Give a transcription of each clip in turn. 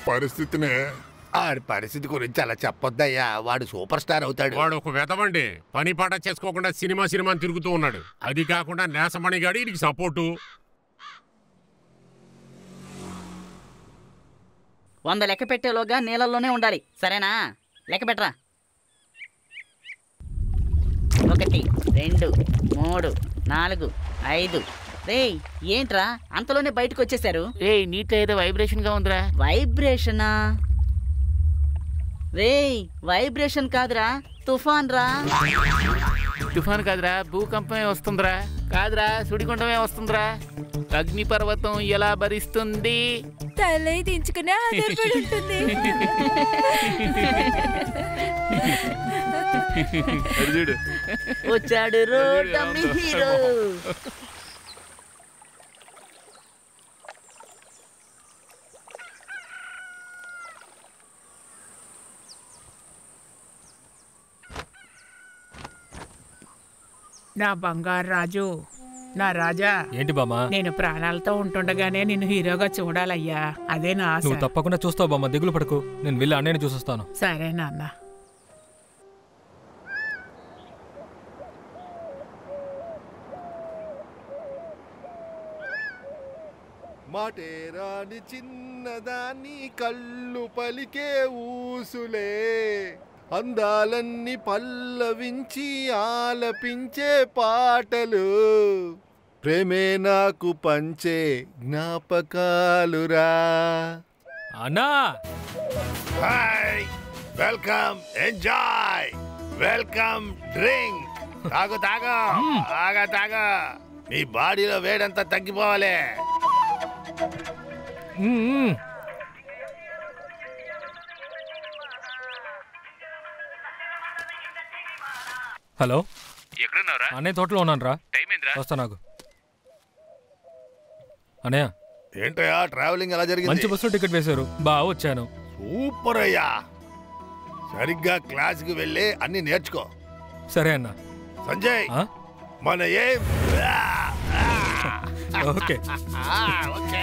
పరిస్థితినే. ఆడి పరిస్థితి గురించి అలా చెప్పొద్దయ్యా, వాడు సూపర్ స్టార్ అవుతాడు. వాడు ఒక వెదవండి, పని పాట చేసుకోకుండా సినిమా తిరుగుతూ ఉన్నాడు. అది కాకుండా నేసమణిగాడి నీకు సపోర్టు. 100 లెక్క పెట్టేలోగా నీళ్ళల్లోనే ఉండాలి, సరేనా? లెక్క పెట్టరా. 1 2 3 4 5. రేయ్ ఏంట్రా అంతలోనే బయటకు వచ్చేసారు? రేయ్ నీతో ఏదో వైబ్రేషన్ గా ఉందిరా. వైబ్రేషనా? రేయ్ వైబ్రేషన్ కాదురా, తుఫాన్ రా. తుఫాన్ కాదురా, భూకంపమే వస్తుందిరా. కాదురా, సుడిగుండమే వస్తుందిరా. అగ్నిపర్వతం ఎలా భరిస్తుంది? తలై దించుకునే ఆధారపడి ఉంటుంది. వచ్చాడు రో డమ్మీ హీరో. నా బంగారు రాజు, నా రాజా. ఏంటి బామ్మ? నేను ప్రాణాలతో ఉంటుండగానే నిన్ను హీరోగా చూడాలయ్యా, అదే నా ఆశ. నువ్వు తప్పకుండా చూస్తావు బామ్మ, దిగులు పడకు. నేను వెళ్ళి అన్నయ్యని చూసొస్తాను. సరే నాన్న. మాటేరాని చిన్నదాన్ని కళ్ళు పలికే ఊసులే, అందాలన్నీ పల్లవించి ఆలపించే పాటలు, ప్రేమే నాకు పంచే జ్ఞాపకాలురా. అన్నా hi, welcome, enjoy, welcome, drink. తాగు తాగు, తాగా తాగా, నీ బాడీలో వేడంతా తగ్గిపోవాలి. హలో, ఎక్కడున్నారా? అన్నయ్య తోటలో ఉన్నాను రా. వస్తా. నాకు అన్నయ్య. ఏంటయ్యా ట్రావెలింగ్ ఎలా జరిగింది? మంచి బస్సులో టికెట్ వేశారు, బాగా వచ్చాను. సూపర్ అయ్యా, సరిగ్గా క్లాస్కి వెళ్ళి అన్ని నేర్చుకో. సరే అన్న. సంజయ్, మన ఏం ఓకే ఓకే.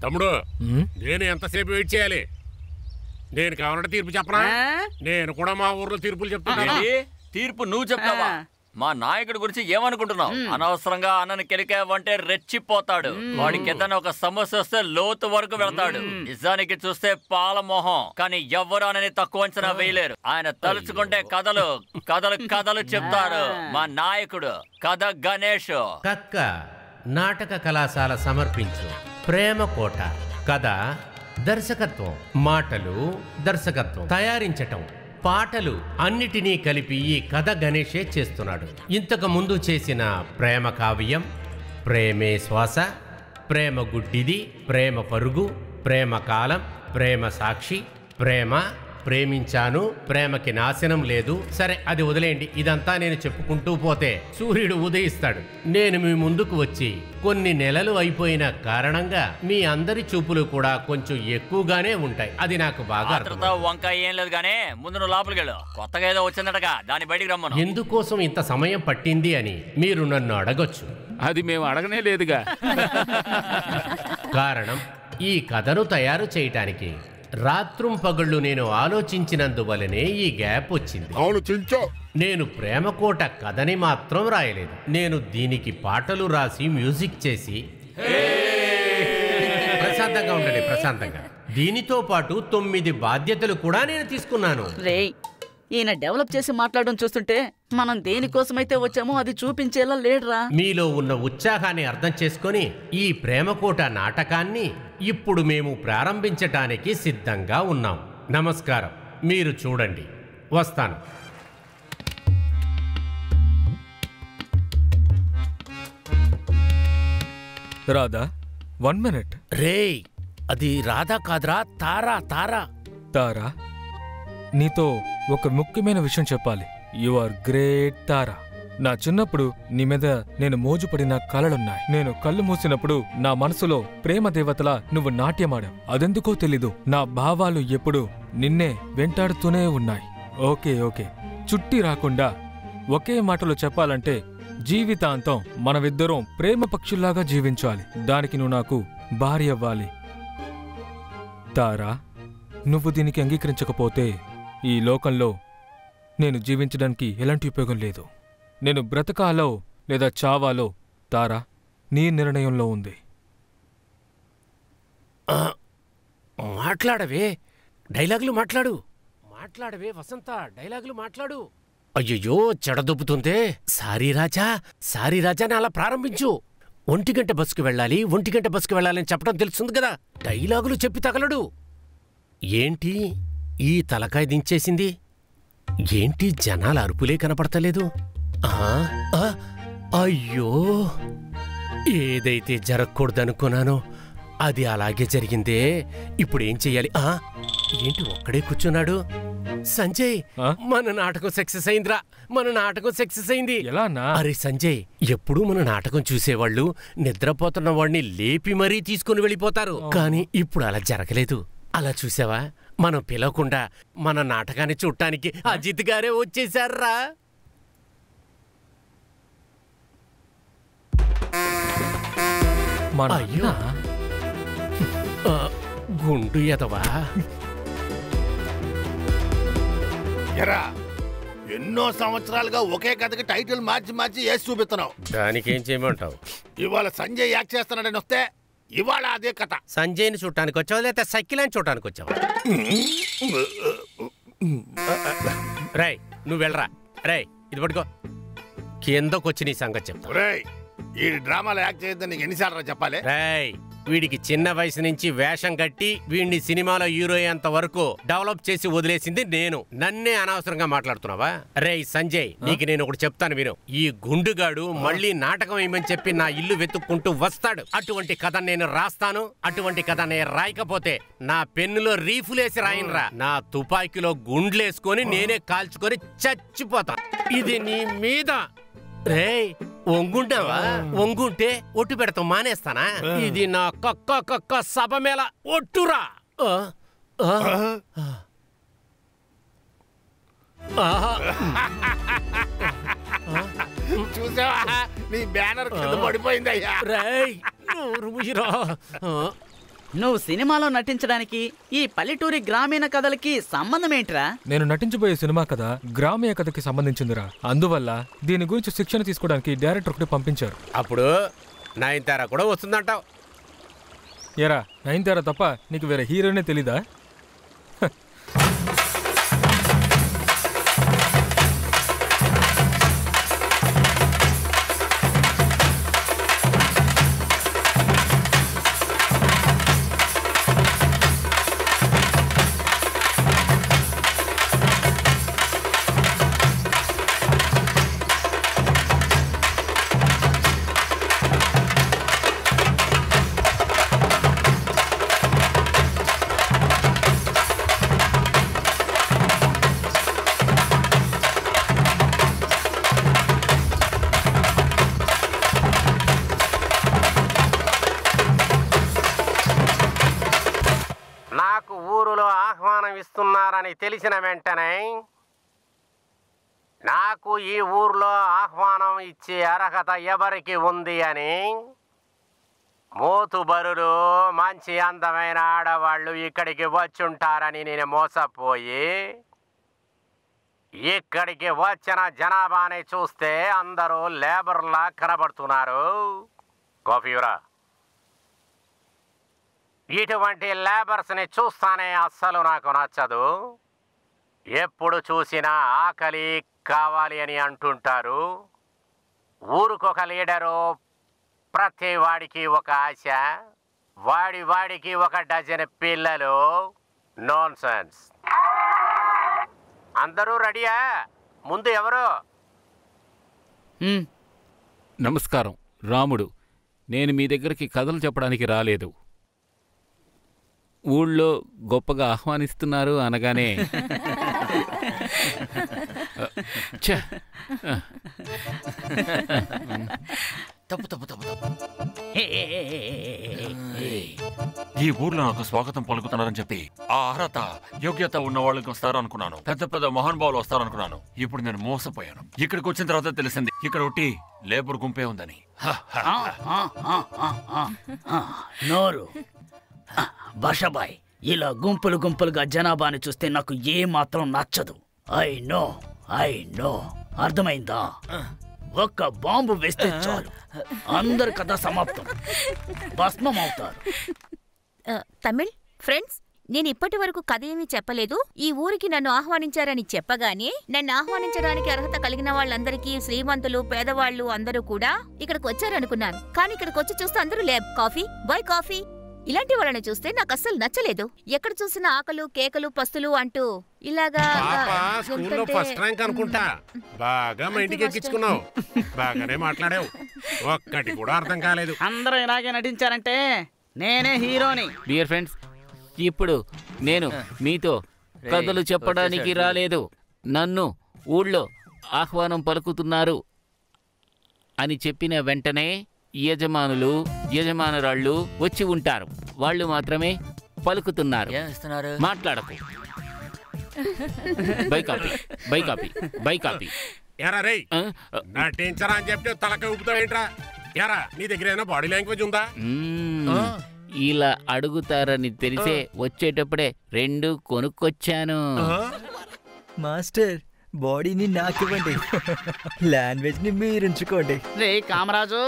తమ్ముడు, నేను ఎంతసేపు వెయిట్ చేయాలి? నేను కావాలంటే తీర్పు చెప్పనా? నేను కూడా మా ఊర్లో తీర్పులు చెప్తాను. తీర్పు నువ్వు చెప్తావా? మా నాయకుడి గురించి ఏమనుకుంటున్నావు? అనవసరంగా అన్నని కెలికావంటే రెచ్చిపోతాడు. వాడికి ఏదైనా ఒక సమస్య వస్తే లోతు వరకు వెళ్తాడు. నిజానికి చూస్తే పాలమోహం, కానీ ఎవ్వరు ఆయనని తక్కువ అంచనా వేయలేరు. ఆయన తలుచుకుంటే కథలు కథలు కథలు చెప్తారు. మా నాయకుడు కథ గణేష్. కక్క నాటక కళాశాల సమర్పించు ప్రేమకోట కథ, దర్శకత్వం, మాటలు, దర్శకత్వం, తయారించటం, పాటలు అన్నిటినీ కలిపి ఈ కథ గణేషే చేస్తున్నాడు. ఇంతకు ముందు చేసిన ప్రేమ కావ్యం, ప్రేమే శ్వాస, ప్రేమ గుడ్డిది, ప్రేమ పరుగు, ప్రేమ కాలం, ప్రేమ సాక్షి, ప్రేమ, ప్రేమించాను, ప్రేమకి నాశనం లేదు. సరే అది వదిలేయండి. ఇదంతా నేను చెప్పుకుంటూ పోతే సూర్యుడు ఉదయిస్తాడు. నేను మీ ముందుకు వచ్చి కొన్ని నెలలు అయిపోయిన కారణంగా మీ అందరి చూపులు కూడా కొంచెం ఎక్కువగానే ఉంటాయి. అది నాకు బాగా వంకాయ ఏం లేదు గానే, ముందు నువ్వు లోపలికి వెళ్ళు. కొత్తగా ఏదో వచ్చిందటగా, దాన్ని బయటికి రమ్మను. ఎందుకోసం ఇంత సమయం పట్టింది అని మీరు నన్ను అడగొచ్చు. అది మేము అడగనే లేదుగా. కారణం, ఈ కథను తయారు చేయటానికి రాత్రుం పగళ్ళు నేను ఆలోచించినందువలనే ఈ గ్యాప్ వచ్చింది. నేను ప్రేమకోట కథని మాత్రం రాయలేదు. నేను దీనికి పాటలు రాసి మ్యూజిక్ చేసి, ప్రశాంతంగా ఉండండి, ప్రశాంతంగా. దీనితో పాటు 9 బాధ్యతలు కూడా నేను తీసుకున్నాను. రేయ్, ఈయన డెవలప్ చేసి మాట్లాడడం చూస్తుంటే మనం దేనికోసమైతే వచ్చామో అది చూపించేలా లేడురా. మీలో ఉన్న ఉత్సాహాన్ని అర్థం చేసుకొని ఈ ప్రేమకోట నాటకాన్ని ఇప్పుడు మేము ప్రారంభించటానికి సిద్ధంగా ఉన్నాం. నమస్కారం, మీరు చూడండి. వస్తాను. రాధా, 1 minute. రేయ్, అది రాధా కాదురా, తారా. తారా. తారా, నీతో ఒక ముఖ్యమైన విషయం చెప్పాలి. యు ఆర్ గ్రేట్ తారా. నా చిన్నప్పుడు నీ మీద నేను మోజుపడిన కలలున్నాయి. నేను కళ్ళు మూసినప్పుడు నా మనసులో ప్రేమ దేవతలా నువ్వు నాట్యమాడావు. అదెందుకో తెలీదు, నా భావాలు ఎప్పుడూ నిన్నే వెంటాడుతూనే ఉన్నాయి. ఓకే ఓకే, చుట్టి రాకుండా ఒకే మాటలో చెప్పాలంటే జీవితాంతం మనమిద్దరం ప్రేమ పక్షుల్లాగా జీవించాలి. దానికి నువ్వు నాకు భార్య అవ్వాలి. తారా, నువ్వు దీనికి అంగీకరించకపోతే ఈ లోకంలో నేను జీవించడానికి ఎలాంటి ఉపయోగం లేదు. నేను బ్రతకాలో లేదా చావాలో తారా నీ నిర్ణయంలో ఉంది. మాట్లాడవే, డైలాగులు మాట్లాడవే వసంత, డైలాగులు మాట్లాడు. అయ్యయ్యో, చెడదొబ్బుతుందే. సారీ రాజా అని అలా ప్రారంభించు. 1 గంట బస్సుకు వెళ్ళాలని చెప్పడం తెలుస్తుంది కదా. డైలాగులు చెప్పి తగలడు. ఏంటి ఈ తలకాయ దించేసింది? ఏంటి జనాల అరుపులే కనపడతలేదు? అయ్యో, ఏదైతే జరగకూడదనుకున్నానో అది అలాగే జరిగిందే. ఇప్పుడేం చెయ్యాలి? ఏంటి ఒక్కడే కూర్చున్నాడు? సంజయ్, మన నాటకం సక్సెస్ అయిందిరా. ఎలా అన్నా? అరే సంజయ్, ఎప్పుడూ మన నాటకం చూసేవాళ్ళు నిద్రపోతున్న వాడిని లేపి మరీ తీసుకుని వెళ్ళిపోతారు. కానీ ఇప్పుడు అలా జరగలేదు. అలా చూసావా, మనం పిలవకుండా మన నాటకాన్ని చూడటానికి అజిత్ గారే వచ్చేశారా. అయ్యో, గుండు ఎదవా. ఎరా, ఎన్నో సంవత్సరాలుగా ఒకే కథకి టైటిల్ మార్చి వేసి చూపిస్తున్నావు. దానికేం చేయమంటావు? ఇవాళ సంజయ్ యాక్ట్ చేస్తున్నాడని వస్తే ఇవాళ అదే కథ. సంజయ్ని చూడటానికి వచ్చావు లేకపోతే సైకిల్ చూడటానికి వచ్చావు? రై, నువ్వు వెళ్ళరా. రై, ఇది పట్టుకో. కిందకొచ్చి నీ సంగతి చెప్తా. రేయ్, ఈ డ్రామాలో యాక్ట్ చేయొద్దని నీకు ఎన్నిసార్లు చెప్పాలి? రై, వీడికి చిన్న వయసు నుంచి వేషం కట్టి వీడిని సినిమాలో హీరో అయ్యేంత వరకు డెవలప్ చేసి వదిలేసింది నేను. నన్నే అనవసరంగా మాట్లాడుతున్నావా? రే సంజయ్, నీకు నేను ఒకటి చెప్తాను విను. ఈ గుండుగాడు మళ్ళీ నాటకం వేయమని చెప్పి నా ఇల్లు వెతుక్కుంటూ వస్తాడు. అటువంటి కథ నేను రాస్తాను. అటువంటి కథ నేను రాయకపోతే నా పెన్నులో రీఫులేసి రాయనురా. నా తుపాకీలో గుండ్లేసుకొని నేనే కాల్చుకొని చచ్చిపోతా. ఇది నీ మీద. రే, వంగుంటావా? వంగుంటే ఒట్టు పెడతాం మానేస్తానా? ఇది నా కక్క సభ మేళ ఒట్టురా. చూసావా, నీ బ్యానర్ కింద పడిపోయింది అయ్యా. రేయ్, నువ్వు సినిమాలో నటించడానికి ఈ పల్లెటూరి గ్రామీణ కథలకి సంబంధం ఏంట్రా? నేను నటించబోయే సినిమా కథ గ్రామీణ కథకి సంబంధించిందిరా. అందువల్ల దీని గురించి శిక్షణ తీసుకోవడానికి డైరెక్టర్ ఒకటి పంపించారు. అప్పుడు నయనతార కూడా వస్తుందంటావు? ఎరా, నయనతార తప్ప నీకు వేరే హీరోనే తెలీదా? ఇస్తున్నారని తెలిసిన వెంటనే నాకు ఈ ఊర్లో ఆహ్వానం ఇచ్చే అర్హత ఎవరికి ఉంది అని మోతుబరులు మంచి అందమైన ఆడవాళ్ళు ఇక్కడికి వచ్చుంటారని నేను మోసపోయి ఇక్కడికి వచ్చిన జనాభాని చూస్తే అందరూ లేబర్లా కనబడుతున్నారు. కాఫీరా, ఇటువంటి లేబర్స్ని చూస్తానే అస్సలు నాకు నచ్చదు. ఎప్పుడు చూసినా ఆకలి కావాలి అని అంటుంటారు. ఊరికొక లీడరు, ప్రతి వాడికి ఒక ఆశ, వాడికి ఒక డజన్ పిల్లలు. Non sense. అందరూ రెడీయా? ముందు ఎవరు? నమస్కారం, రాముడు. నేను మీ దగ్గరికి కథలు చెప్పడానికి రాలేదు. ఊళ్ళో గొప్పగా ఆహ్వానిస్తున్నారు అనగానే ఛ! తప్పు తప్పు తప్పు తప్పు. ఈ ఊర్లో నాకు స్వాగతం పలుకుతున్నారని చెప్పి ఆ అర్హత యోగ్యత ఉన్న వాళ్ళకి వస్తారు అనుకున్నాను. పెద్ద పెద్ద మహానుభావులు వస్తారు అనుకున్నాను. ఇప్పుడు నేను మోసపోయాను. ఇక్కడికి వచ్చిన తర్వాత తెలిసింది ఇక్కడ ఒకటి లేబర్ గుంపే ఉందని. నోరు బషబాయ్, ఇలా గుంపులు గుంపులుగా జనాభాని చూస్తే నాకు ఏ మాత్రం నచ్చదు. ఐ నో అర్థమైందా? ఒక్క బాంబు వేస్తే చాలు, అందరి కథ సమాప్తం, భస్మం అవుతారు. తమిళ్ ఫ్రెండ్స్, నేను ఇప్పటి వరకు కథ ఏమీ చెప్పలేదు. ఈ ఊరికి నన్ను ఆహ్వానించారని చెప్పగానే నన్ను ఆహ్వానించడానికి అర్హత కలిగిన వాళ్ళందరికీ, శ్రీమంతులు పేదవాళ్ళు అందరూ కూడా ఇక్కడికి వచ్చారనుకున్నాను. కానీ ఇక్కడికి వచ్చి చూస్తే అందరూ లేబ్ కాఫీ బాయ్ కాఫీ ఇలాంటి వాళ్ళని చూస్తే నాకు అస్సలు నచ్చలేదు. ఎక్కడ చూసినా ఆకలు కేకలు పస్తులు అంటూ ఇలాగా స్కూల్లో ఫస్ట్ ర్యాంక్ అనుకుంటా. బాగా మా ఇంటికి ఎక్కించుకున్నావు. బాగానే మాట్లాడావు. ఒక్కటి కూడా అర్థం కాలేదు. అందరూ ఇలాగే నటించారంటే నేనే హీరోని. డియర్ ఫ్రెండ్స్, ఇప్పుడు నేను మీతో కథలు చెప్పడానికి రాలేదు. నన్ను ఊళ్ళో ఆహ్వానం పలుకుతున్నారు అని చెప్పిన వెంటనే యజమానురాళ్ళు వచ్చి ఉంటారు. వాళ్ళు మాత్రమే పలుకుతున్నారు. మాట్లాడకు. By copy. ఎరా రే, నటించరా అని చెప్తే తలక ఊపుతావేంట్రా? ఎరా, నీ దగ్గర ఏమైనా బాడీ లాంగ్వేజ్ ఉందా? ఇలా అడుగుతారని తెలిసే వచ్చేటప్పుడే 2 కొనుక్కొచ్చాను. మాస్టర్, బాడీని నాకివ్వండి, లాంగ్వేజ్ ని మీరుంచుకోండి. రే కామరాజు.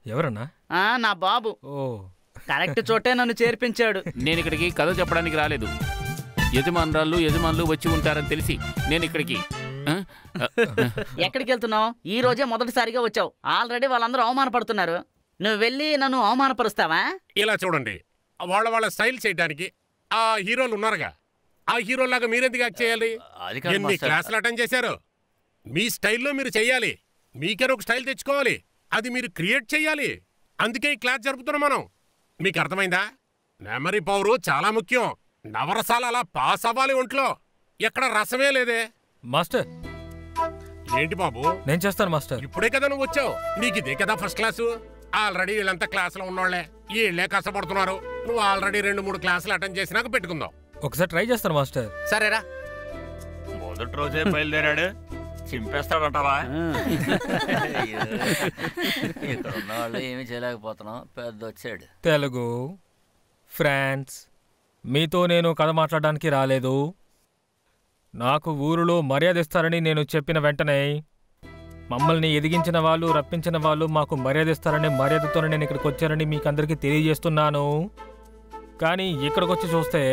ఎవరన్నా? నా బాబు. కరెక్ట్ చోటే నన్ను చేర్పించాడు. నేను ఇక్కడికి కథ చెప్పడానికి రాలేదు. యజమానులు వచ్చి ఉంటారని తెలిసి నేను ఇక్కడికి. ఎక్కడికి వెళ్తున్నావు? ఈ రోజే మొదటిసారిగా వచ్చావు. ఆల్రెడీ వాళ్ళందరూ అవమానపడుతున్నారు. నువ్వు వెళ్ళి నన్ను అవమానపరుస్తావా? ఇలా చూడండి, వాళ్ళ స్టైల్ చేయడానికి ఆ హీరోలు ఉన్నారుగా, ఆ హీరోలాగా మీరెందుకు యాక్ట్ చేయాలి? ఎన్ని క్లాసులు అటెండ్ చేశారు? మీ స్టైల్లో మీరు చెయ్యాలి. మీకే ఒక స్టైల్ తెచ్చుకోవాలి. అది మీరు క్రియేట్ చెయ్యాలి. అందుకే ఈ క్లాస్ జరుపుతున్నాం మనం. మీకు అర్థమైందా? మెమరీ పవరు చాలా ముఖ్యం. నవరసాలు అలా పాస్ అవ్వాలి ఒంట్లో. ఎక్కడ రసమే లేదే. మాస్టర్, ఏంటి బాబు? నేను చేస్తాను మాస్టర్. ఇప్పుడే కదా నువ్వు వచ్చావు. నీకు ఇదే కదా ఫస్ట్ క్లాసు. ఆల్రెడీ వీళ్ళంతా క్లాసులో ఉన్నోళ్లే. వీళ్ళే కష్టపడుతున్నారు. నువ్వు ఆల్రెడీ 2-3 క్లాసులు అటెండ్ చేసినాక పెట్టుకుందాం. ఒకసారి ట్రై చేస్తాను మాస్టర్. సరేరా. మొదటి రోజే బయలుదేరాడు. చింపేస్తాడంటావా? ఇక్కడ ఉన్న వాళ్ళు ఏమీ చేయలేకపోతున్నాం. పెద్ద వచ్చాడు. తెలుగు ఫ్రాన్స్, మీతో నేను కథ మాట్లాడడానికి రాలేదు. నాకు ఊరిలో మర్యాద ఇస్తారని నేను చెప్పిన వెంటనే మమ్మల్ని ఎదిగించిన వాళ్ళు, రప్పించిన వాళ్ళు మాకు మర్యాద ఇస్తారని, మర్యాదతోనే నేను ఇక్కడికి వచ్చారని మీకు అందరికీ తెలియజేస్తున్నాను. కానీ ఇక్కడికి వచ్చి చూస్తే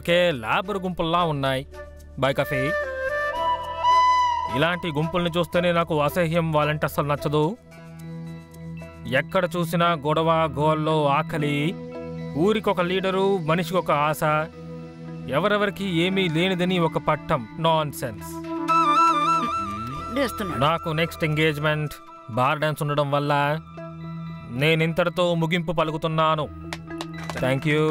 ఒకే లేబర్ గుంపుల్లా ఉన్నాయి. Boy coffee. ఇలాంటి గుంపుల్ని చూస్తేనే నాకు అసహ్యం, వాళ్ళంటే అస్సలు నచ్చదు. ఎక్కడ చూసినా గొడవ, గోల్లో, ఆకలి, ఊరికొక లీడరు, మనిషికొక ఆశ, ఎవరెవరికి ఏమీ లేనిదని ఒక పట్టం. Nonsense. నాకు నెక్స్ట్ ఎంగేజ్మెంట్ బార్ డాన్స్ ఉండడం వల్ల నేనింతటితో ముగింపు పలుకుతున్నాను. Thank you.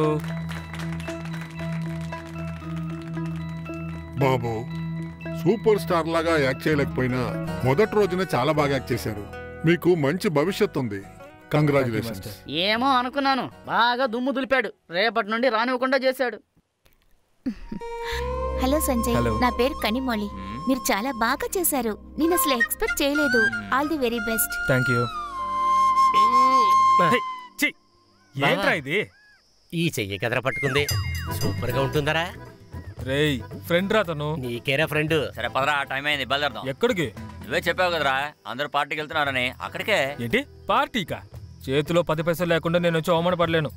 బాబు, సూపర్ స్టార్ లాగా యాక్ట్ చేయలేకపోయినా మొదటి రోజునే చాలా బాగా యాక్ట్ చేశారు. మీకు మంచి భవిష్యత్తు ఉంది. కంగ్రాచులేషన్స్. ఏమో అనుకున్నాను, బాగా దుమ్ము దులిపాడు. రేపటి నుండి రానివ్వకుండా చేశాడు. హలో సంజయ్, నా పేరు కనిమొళి. మీరు చాలా బాగా చేశారు. నేను అసలు ఎక్స్పెక్ట్ చేయలేదు. All the very best. Thank you. ఏంట్రా ఇది? ఈ చెయ్యి కదర పట్టుకుంది. సూపర్ గా ఉంటుందరా. రేయ్, ఫ్రెండ్ రా తను. నీకేరా ఫ్రెండ్. సరే పదరా, టైం అయింది, బయలుదేరదాం. ఎక్కడికి? నువ్వే చెప్పావు కదరా అందరూ పార్టీకి వెళ్తున్నారని. అక్కడికే. ఏంటి పార్టీకా? చేతిలో 10 పైసలు లేకుండా నేను వచ్చి అవమానపడలేను.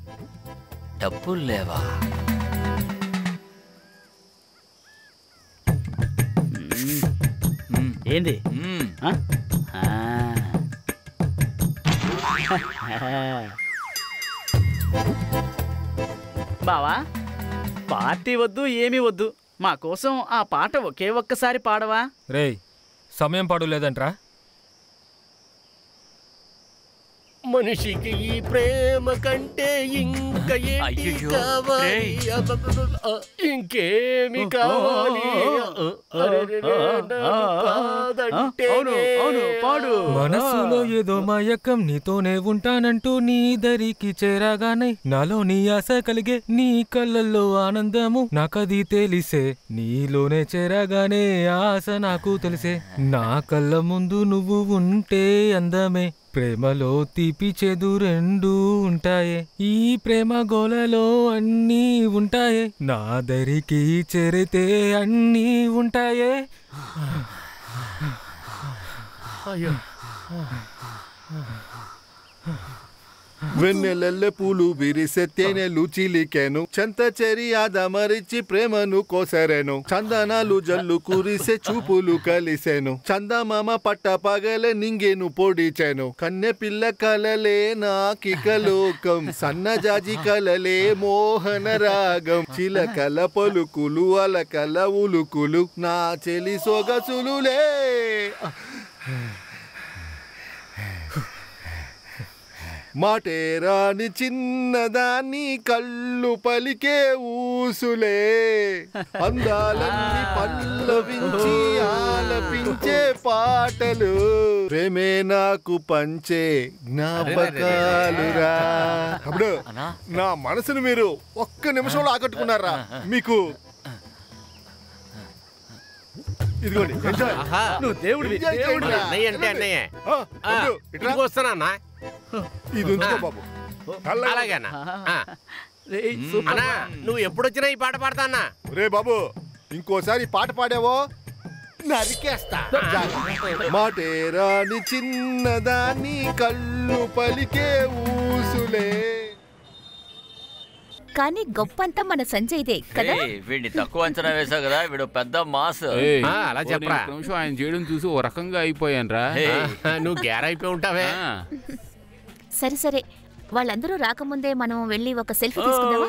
డబ్బులు లేవా? ఏంది? బావా, పార్టీ వద్దు, ఏమీ వద్దు. మా కోసం ఆ పాట ఒకే ఒక్కసారి పాడవా? రేయ్, సమయం పాడు లేదంట్రా. మనిషికి ఈ ప్రేమ కంటే ఇంకా ఏంటి కావాలి? ఇంకేమి కావాలి? మనసులో ఏదో మాయకం నీతోనే ఉంటానంటూ నీ దరికి చేరగానే నాలో నీ ఆశ కలిగే నీ కళ్ళల్లో ఆనందము నాకది తెలిసే నీలోనే చేరగానే ఆశ నాకు తెలిసే నా కళ్ళ ముందు నువ్వు ఉంటే అందమే ప్రేమలో తీపి చేదు రెండు ఉంటాయే ఈ ప్రేమ గోలలో అన్నీ ఉంటాయే నా దరికి చేరితే అన్నీ ఉంటాయే. అయ్యో వెన్నెలల్లె పూలు విరిసే తేనెలు చిలికెను చెంత చెరి ఆదమరిచి ప్రేమను కోసరెను చందనాలు జల్లు కురిసే చూపులు కలిసెను చందమామ పట్ట పగలే నింగేను పొడిచెను కన్నె పిల్ల కలలే నాకికలోకం సన్నజాజి కలలే మోహన రాగం చిలకల పలుకులు అలకల ఉలుకులు నా చెలి సొగసులులే. మాటేరాని చిన్నదాన్ని కళ్ళు పలికే ఊసులే అందాలన్నీ పల్లవించి ఆలపించే పాటలు ప్రేమే నాకు పంచే జ్ఞాపకాలురా. అప్పుడు నా మనసును మీరు ఒక్క నిమిషంలో ఆకట్టుకున్నారా? మీకు ఇదిగోండి నువ్వు దేవుడివి. అన్నయ్య అంటే అన్నయ్య వస్తానా? ఇది ఉంచుకో బాబు. అలాగేనా? అన్నా నువ్వు ఎప్పుడొచ్చినా ఈ పాట పాడతానా? రే బాబు ఇంకోసారి పాట పాడావో నరికేస్తా. మాటేరాని చిన్నదాన్ని కళ్ళు పలికే ఊసులే. కానీ గొప్పంతా మన సంజయ్దే కదా. వీడిని తక్కువ అంచనా వేసావు కదా, వీడు పెద్ద మాస్. అలా చెప్పరా? నిమిషం ఆయన చేయడం చూసి ఓ రకంగా అయిపోయాను రా. నువ్వు గ్యారైపోయి ఉంటావే. సరే సరే, వాళ్ళందరూ రాకముందే మనం వెళ్ళి ఒక సెల్ఫీ తీసుకుందామా?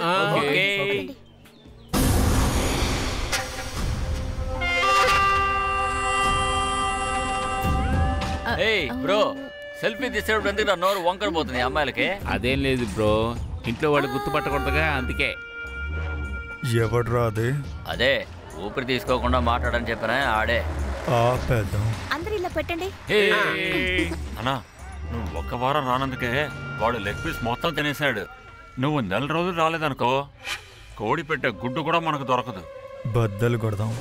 బ్రో సెల్ఫీ తీసేటప్పుడు ఎందుకు నా నోరు వంకర పోతుంది అమ్మాయిలకి? అదేం లేదు బ్రో, ఇంట్లో వాడు గుర్తుపట్టకూడదుగా అందుకే. ఎవడ్రా అదే? అదే ఊపిరి తీసుకోకుండా మాట్లాడని చెప్పినా ఆడే. అందరూ ఇలా పెట్టండి. అన్నా నువ్వు ఒక్క వారం రానందుకే వాడు లెగ్ పీస్ మొత్తం తినేసాడు. నువ్వు నెల రోజులు రాలేదనుకో కోడి పెట్టే గుడ్డు కూడా మనకు దొరకదు. బద్దలు కొడదాం.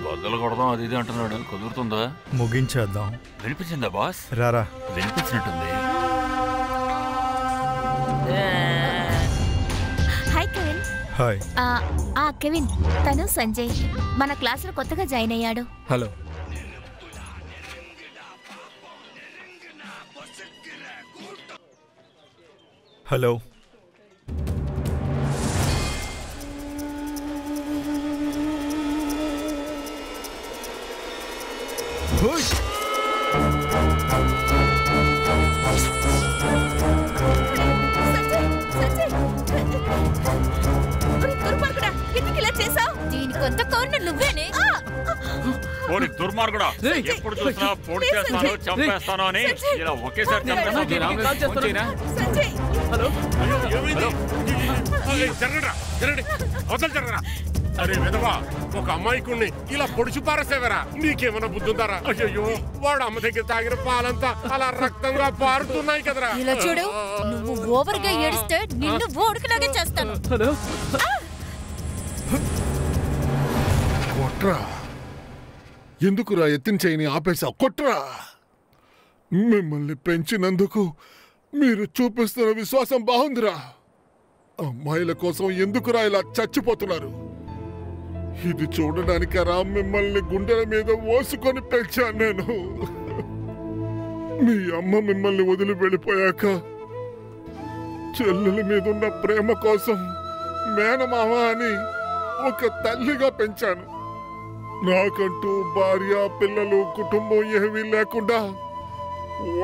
బద్దలు కొడదాం అది ఇది అంటున్నాడు, కుదురుతుందా? ముగించేద్దాం. వినిపించిందా బాస్? రారా. వినిపించినట్టుంది. Hi Kevin. హాయ్. కెవిన్ తను సంజయ్, మన క్లాసులో కొత్తగా జాయిన్ అయ్యాడు. హలో. హలో. దీనికొంత కౌంటర్ నువ్వేనే. దుర్మార్గుడా, ఎప్పుడు చూసినా పొడి చేస్తాను చంపేస్తాను అని ఇలా ఒకేసారి జరగరా. అరే విధవా, ఒక అమ్మాయికుణ్ణి ఇలా పొడిచి పారేసేవరా? నీకేమైనా బుద్ధి ఉందారా? అయ్యో వాడు అమ్మ దగ్గర తాగిన పాలంతా అలా రక్తంగా పారుతున్నాయి కదరా. ఇలా చూడు, నువ్వు ఓవర్ గా ఏడిస్తే నిన్ను ఓడుకులాగే చేస్తాను. కొట్రా, ఎందుకురా ఎత్తిన చేయని ఆపేశావు? కొట్రా. మిమ్మల్ని పెంచినందుకు మీరు చూపిస్తున్న విశ్వాసం బాగుందిరా. అమ్మాయిల కోసం ఎందుకురా ఇలా చచ్చిపోతున్నారు? ఇది చూడడానికరా మిమ్మల్ని గుండెల మీద మోసుకొని పెంచాను నేను. మీ అమ్మ మిమ్మల్ని వదిలి వెళ్ళిపోయాక చెల్లెల మీదున్న ప్రేమ కోసం మేనమామ అని ఒక తల్లిగా పెంచాను. నాకంటూ భార్య పిల్లలు కుటుంబం ఏమీ లేకుండా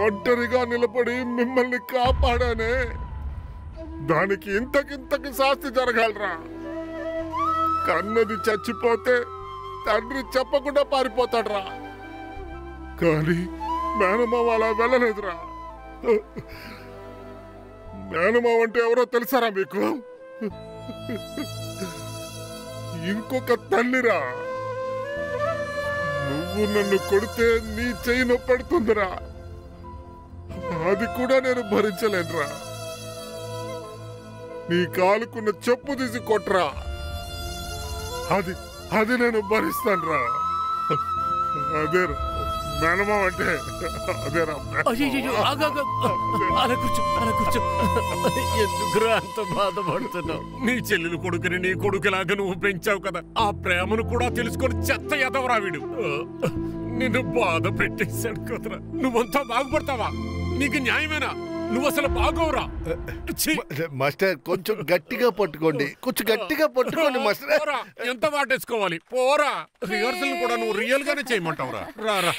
ఒంటరిగా నిలబడి మిమ్మల్ని కాపాడానే. దానికి ఇంతకింతకి శాస్తి జరగాలరా. కన్నది చచ్చిపోతే తండ్రి చెప్పకుండా పారిపోతాడ్రా, కానీ మేనమామ అలా వెళ్ళలేదురా. మేనమావ అంటే ఎవరో తెలుసారా మీకు? ఇంకొక తల్లిరా. నువ్వు నన్ను కొడితే నీ చెయ్యి నొప్పెడుతుందిరా. అది కూడా నేను భరించలేనురా. నీ కాలుకున్న చెప్పు తీసి కొట్రా. అది నేను భరిస్తానురా. అదేరా మేనమావ అంటే. అదేరా. అలా కూర్చో. ఎందుకురా అంత బాధపడుతున్నావు? నీ చెల్లెలు కొడుకుని నీ కొడుకులాగా నువ్వు పెంచావు కదా, ఆ ప్రేమను కూడా తెలుసుకొని చెత్త ఎదవరా వీడు. నిన్ను బాధ పెట్టేశాడు కదరా. నువ్వంతా బాగుపడతావా? నీకు న్యాయమేనా? నువ్వు అసలు బాగోరా. మాస్టర్ కొంచెం గట్టిగా పట్టుకోండి, కొంచెం గట్టిగా పట్టుకోండి మాస్టర్. ఎంత వాటేసుకోవాలి? పోరా. రిహర్సల్ కూడా నువ్వు రియల్ గానే చేయమంటావురా. రారా.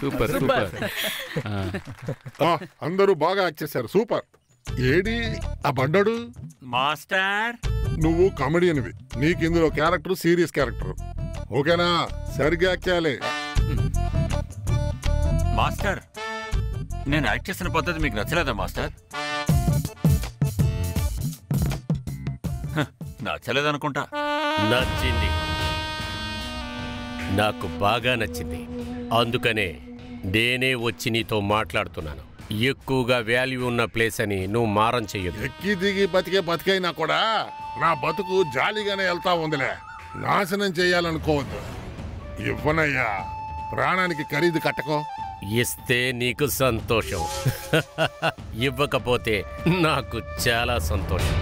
సూపర్. అందరూ బాగా యాక్ట్ చేశారు. సూపర్. ఏడి ఆ బండడు? మాస్టర్, నువ్వు కామెడియన్వి. నీకు ఇందులో క్యారెక్టర్ సీరియస్ క్యారెక్టర్. ఓకేనా? సరిగ్గా యాక్ట్ చేయాలి. మాస్టర్, నేను యాక్ట్ చేసిన పద్ధతి మీకు నచ్చలేదా మాస్టర్? నచ్చలేదనుకుంటా. నచ్చింది, నాకు బాగా నచ్చింది. అందుకనే నేనే వచ్చి నీతో మాట్లాడుతున్నాను. ఎక్కువగా వాల్యూ ఉన్న ప్లేస్ అని నువ్వు మారం చెయ్యదు. ఎక్కి దిగి బతికైనా కూడా నా బతుకు జాలీగానే వెళ్తా ఉందిలే. నాశనం చేయాలనుకోవద్దు. ఇవ్వనయ్యా, ప్రాణానికి ఖరీదు కట్టకో. ఇస్తే నీకు సంతోషం, ఇవ్వకపోతే నాకు చాలా సంతోషం.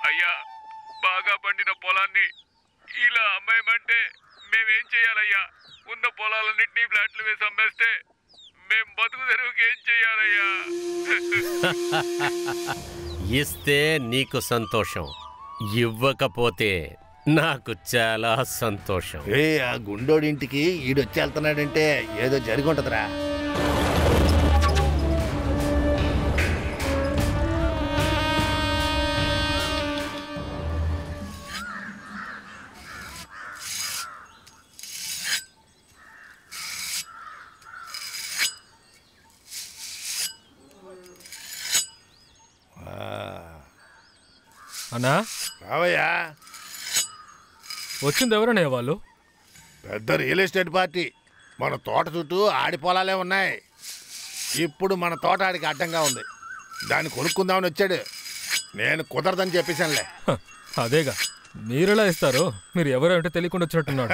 అయ్యా, బాగా పండిన పొలాన్ని ఇలా అమ్మాయమంటే మేమేం చేయాలయ్యా? ఉన్న పొలాలన్నింటినీ ఫ్లాట్లు వేసి అమ్మేస్తే మేం బతుకు తెరువుకి ఏం చెయ్యాలయ్యా? ఇస్తే నీకు సంతోషం, ఇవ్వకపోతే నాకు చాలా సంతోషం. ఆ గుండోడింటికి ఈడొచ్చి వెళ్తున్నాడంటే ఏదో జరిగి ఉంటదిరా. అన్నా రావయ్యా. వచ్చింది ఎవరనే వాళ్ళు? పెద్ద రియల్ ఎస్టేట్ పార్టీ. మన తోట చుట్టూ ఆడి పొలాలే ఉన్నాయి. ఇప్పుడు మన తోట ఆడికి అడ్డంగా ఉంది. దాన్ని కొనుక్కుందామని వచ్చాడు. నేను కుదరదని చెప్పేశానులే. అదేగా, మీరెలా ఇస్తారు? మీరు ఎవరంటే తెలియకుండా వచ్చినట్టున్నాడు.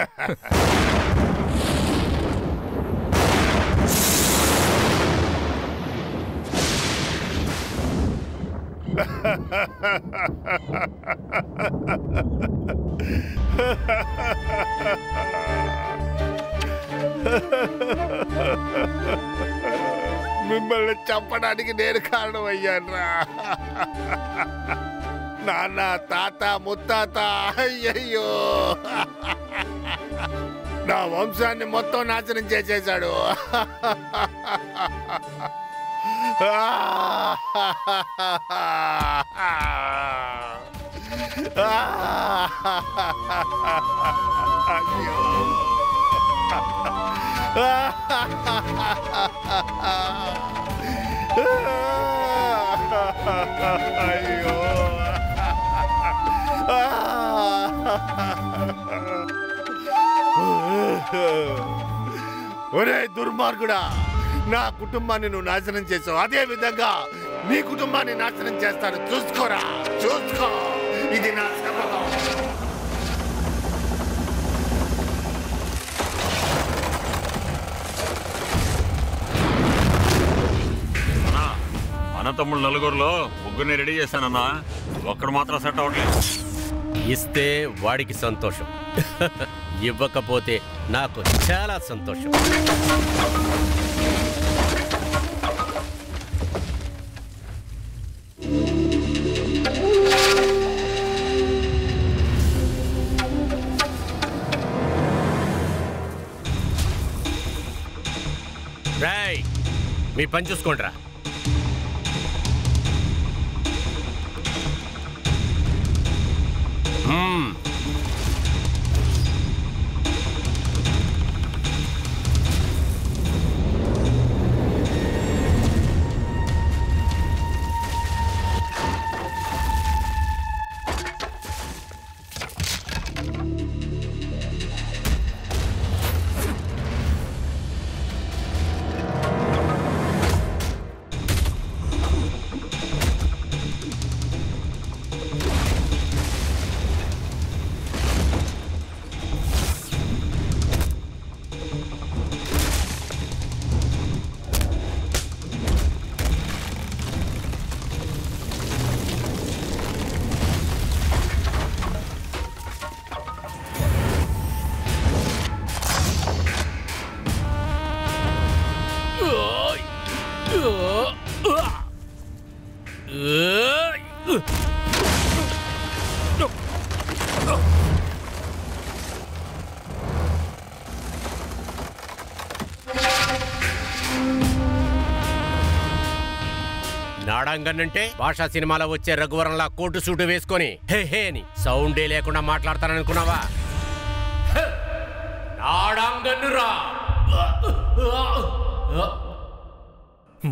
మిమ్మల్ని చంపడానికి నేను కారణం అయ్యానురా. నాన్న, తాత, ముత్తాత, అయ్యయ్యో, నా వంశాన్ని మొత్తం నాశనం చేసేశాడు. అయ్యో, అయ్యో, ఒరే దుర్మార్గుడా, నా కుటుంబాన్ని నువ్వు నాశనం చేసావు. అదే విధంగా నీ కుటుంబాన్ని నాశనం చేస్తాను. చూసుకోరా, చూసుకో. ఇది నా శపథం. అన్న తమ్ముళ్ళు నలుగురులో ముగ్గురిని రెడీ చేశానన్నా. ఒక్కడు మాత్రం సెట్ అవ్వట్లేదు. ఇస్తే వాడికి సంతోషం, ఇవ్వకపోతే నాకు చాలా సంతోషం. రాయ్, మీ పని చూసుకోండిరా. నాడంగన్ అంటే భాషా సినిమాలో వచ్చే రఘువరంలా కోటు సూటు వేసుకొని హే హే అని సౌండే లేకుండా మాట్లాడతాననుకున్నావా? నాడంగన్నురా!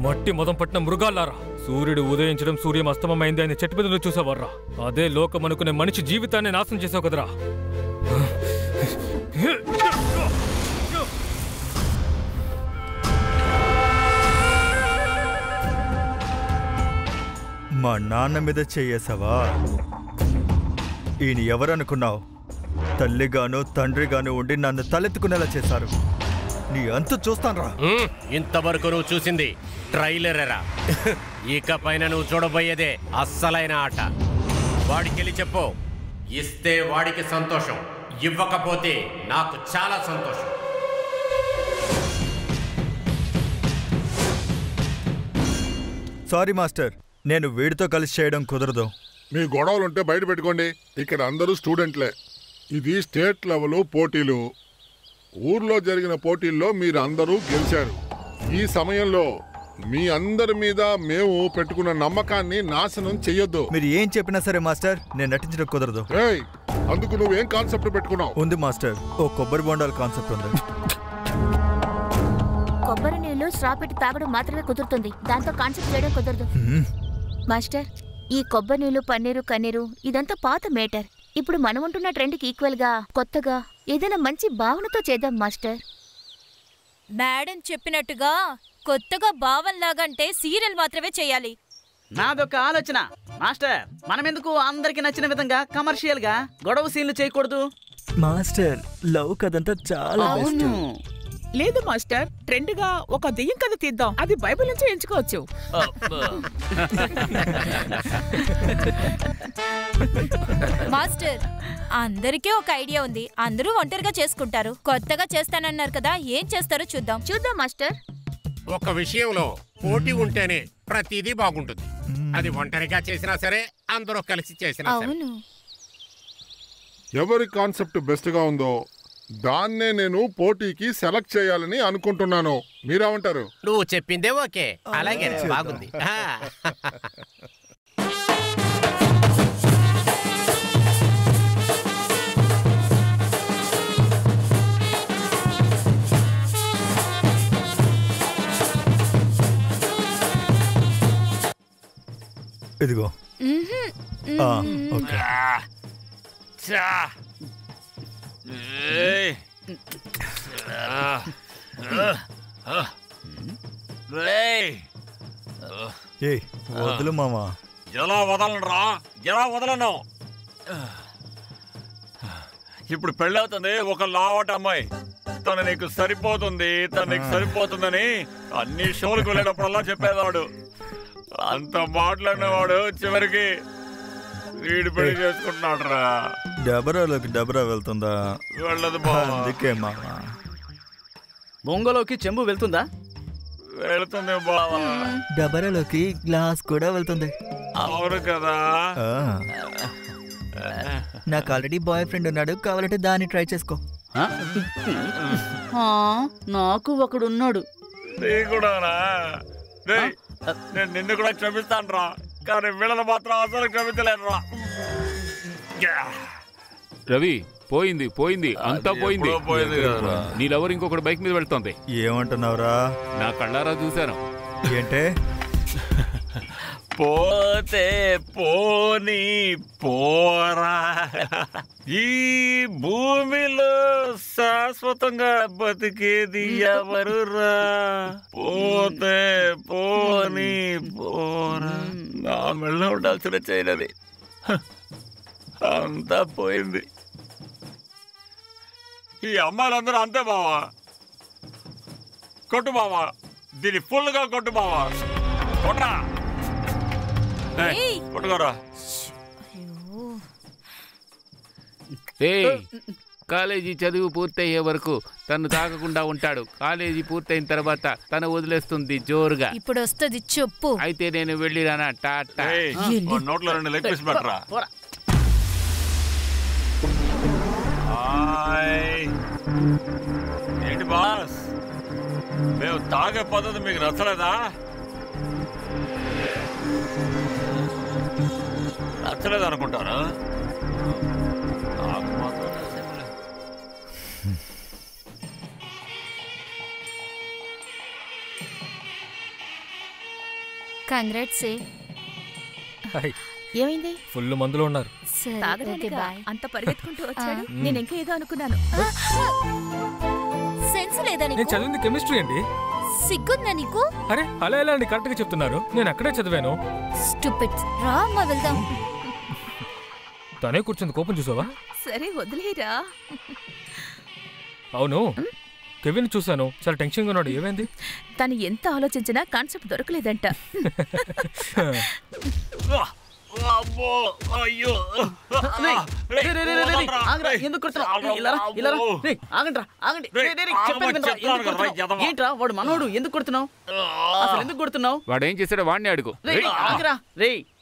మట్టి మొదం పట్టిన మృగాలారా, సూర్యుడు ఉదయించడం సూర్యం అస్తమమైంది అని చెట్టు మీద చూసావర్రా. అదే లోకం అనుకునే మనిషి జీవితాన్ని నాశనం చేసావు కదరా. మా నాన్న మీద చెయ్యేసావా? ఈయన ఎవరనుకున్నావు? తల్లిగాను తండ్రిగాను ఉండి నన్ను తలెత్తుకునేలా చేశారు. నీ అంతు చూస్తాన్రా. ఇంతవరకు నువ్వు చూసింది ట్రైలరేరా. ఇక పైన నువ్వు చూడబోయేదే అస్సలైన ఆట. వాడికెళ్ళి చెప్పు, ఇస్తే వాడికి సంతోషం, ఇవ్వకపోతే నాకు చాలా సంతోషం. సారీ మాస్టర్, నేను వీడితో కలిసి చేయడం కుదరదు. మీ గొడవలుంటే బయట పెట్టుకోండి. ఇక్కడ అందరూ స్టూడెంట్లే. ఇది స్టేట్ లెవెల్ పోటీలు. ఊర్లో జరిగిన పోటీల్లో మీరు అందరూ గెలిచారు. ఈ సమయంలో మీ అందరి మీద మేము పెట్టుకున్న నమ్మకాన్ని నాశనం చెయ్యొద్దు. మీరు ఏం చెప్పినా సరే మాస్టర్, నేను నటించడం కుదరదు. అందుకు నువ్వేం కాన్సెప్ట్ పెట్టుకున్నావు? ఉంది మాస్టర్, ఓ కొబ్బరి బొండాల కాన్సెప్ట్ ఉంది. కొబ్బరి నీళ్లు స్ట్రా పెట్టి తాగడం మాత్రమే కుదురుతుంది, దాంతో కాన్సెప్ట్ చేయడం కుదరదు. మాస్టర్, ఈ కొబ్బరి నీళ్లు పన్నీరు కన్నీరు ఇదంతా పాత మేటర్. ఇప్పుడు మనం ఉంటున్న ట్రెండ్కి ఈక్వల్ గా కొత్తగా ఏదైనా మంచి భావనతో చేద్దాం మాస్టర్. మేడం చెప్పినట్టుగా కొత్తగా భావనలాగంటే సీరియల్ మాత్రమే చేయాలి. నాదొక ఆలోచన మాస్టర్. మనమెందుకు అందరికి నచ్చిన విధంగా కమర్షియల్ గా గొడవ సీన్లు చేయకూడదు? మాస్టర్, లవ్ కథంతా చాలా బెస్ట్. లేదు మాస్టర్, ట్రెండ్ గా ఒక దెయ్యం కథ తీద్దాం. అది బైబిల్ నుంచి ఎంచుకోవచ్చు. మాస్టర్, అందరికీ ఒక ఐడియా ఉంది. అందరూ ఒంటరిగా చేసుకుంటారు. కొత్తగా చేస్తానన్నారు కదా, ఏం చేస్తారో చూద్దాం. చూద్దాం మాస్టర్. ఒక విషయంలో పోటీ ఉంటేనే ప్రతిదీ బాగుంటుంది. అది ఒంటరిగా చేసినా సరే, అందరూ కలిసి చేసినా సరే. అవును. ఎవరి కాన్సెప్ట్ బెస్ట్ గా ఉందో దాన్నే నేను పోటీకి సెలెక్ట్ చేయాలని అనుకుంటున్నాను. మీరేమంటారు? నువ్వు చెప్పిందే ఓకే. అలాగే బాగుంది. ఇదిగో. ఓకే. వదులు మామా. ఎలా వదలనురా? ఎలా వదలను? ఇప్పుడు పెళ్ళవుతుంది ఒక లావట అమ్మాయి. తను నీకు సరిపోతుంది, తను నీకు సరిపోతుందని అన్ని షోలకు వెళ్ళేటప్పుడల్లా చెప్పేవాడు. అంత మాట్లాడినవాడు చివరికి వీడి పెళ్లి చేసుకుంటున్నాడు రా. డబరాలోకి డబరా వెళ్తుందా? వెళ్ళదు. అందుకే మామా. బొంగలోకి చెంబు వెళ్తుందా? వెళ్తుంది బావా. డబరాలోకి గ్లాస్ కూడా వెళ్తుంది. అవును కదా. నాకు ఆల్రెడీ బాయ్ ఫ్రెండ్ ఉన్నాడు, కావాలంటే దాన్ని ట్రై చేసుకో. నాకు ఒకడున్నాడు. నేను నిన్ను కూడా క్షమిస్తాను రా, కానీ వీళ్ళని మాత్రం అసలు క్షమించలేను రా. రవి, పోయింది పోయింది, అంతా పోయింది. నీ లవర్ ఇంకొకటి బైక్ మీద వెళ్తోంది. ఏమంటున్నావురా? నా కళ్ళారా చూశాను. ఏంటే? పోతే పోనీ పోరా, ఈ భూమిలో శాశ్వతంగా బతికేది ఎవరురా? పోతే పోనీ పోరా. నా మెళ్ళ ఉండాల్సిన చేయనది అంతా పోయింది. ఈ అమ్మాయిలందరూ అంతే బావా. కొట్టు బావా, దీన్ని ఫుల్గా కొట్టు బావా. కొట్రా, కొట్టుకోరా. కాలేజీ చదువు పూర్తయ్యే వరకు తను తాగకుండా ఉంటాడు. కాలేజీ పూర్తయిన తర్వాత తను వదిలేస్తుంది జోరుగా. ఇప్పుడు వస్తుంది చెప్పు. అయితే నేను వెళ్ళిరానా? టాటా. నోట్లో 2 లెగ్ పీస్ పెట్టరా. ఏంటి బాస్, మేము తాగే పద్ధతి మీకు నచ్చలేదా? నచ్చలేదు అనుకుంటారా? నాకు మాత్రం కంగ్రాట్స్. ఏమైంది? ఫుల్ మందులో ఉన్నారు. అంత పరిగెత్తుకుంటూ వచ్చాడు. నేను ఇంకా ఏదో అనుకున్నాను. సెన్స్ లేదా నేను నీకు? చదివింది కెమిస్ట్రీ అండి. సిగ్గుందా నీకు? అరే అలా ఎలా అండి, కరెక్ట్ గా చెప్తున్నారు. నేను అక్కడే చదివాను. స్టూపిడ్. రా అమ్మా వెళ్దాం. తనే కూర్చుంది, కోపం చూసావా? సరే వదిలేరా. అవును, కెవిన్ చూశాను, చాలా టెన్షన్గా ఉన్నాడు. ఏమైంది? తను ఎంత ఆలోచించినా కాన్సెప్ట్ దొరకలేదంట. ఏంట్రా వాడు మనోడు, ఎందుకు కొడుతున్నావు? అసలు ఎందుకు కొడుతున్నావు? వాడు ఏం చేశాడో వాడిని అడుగు.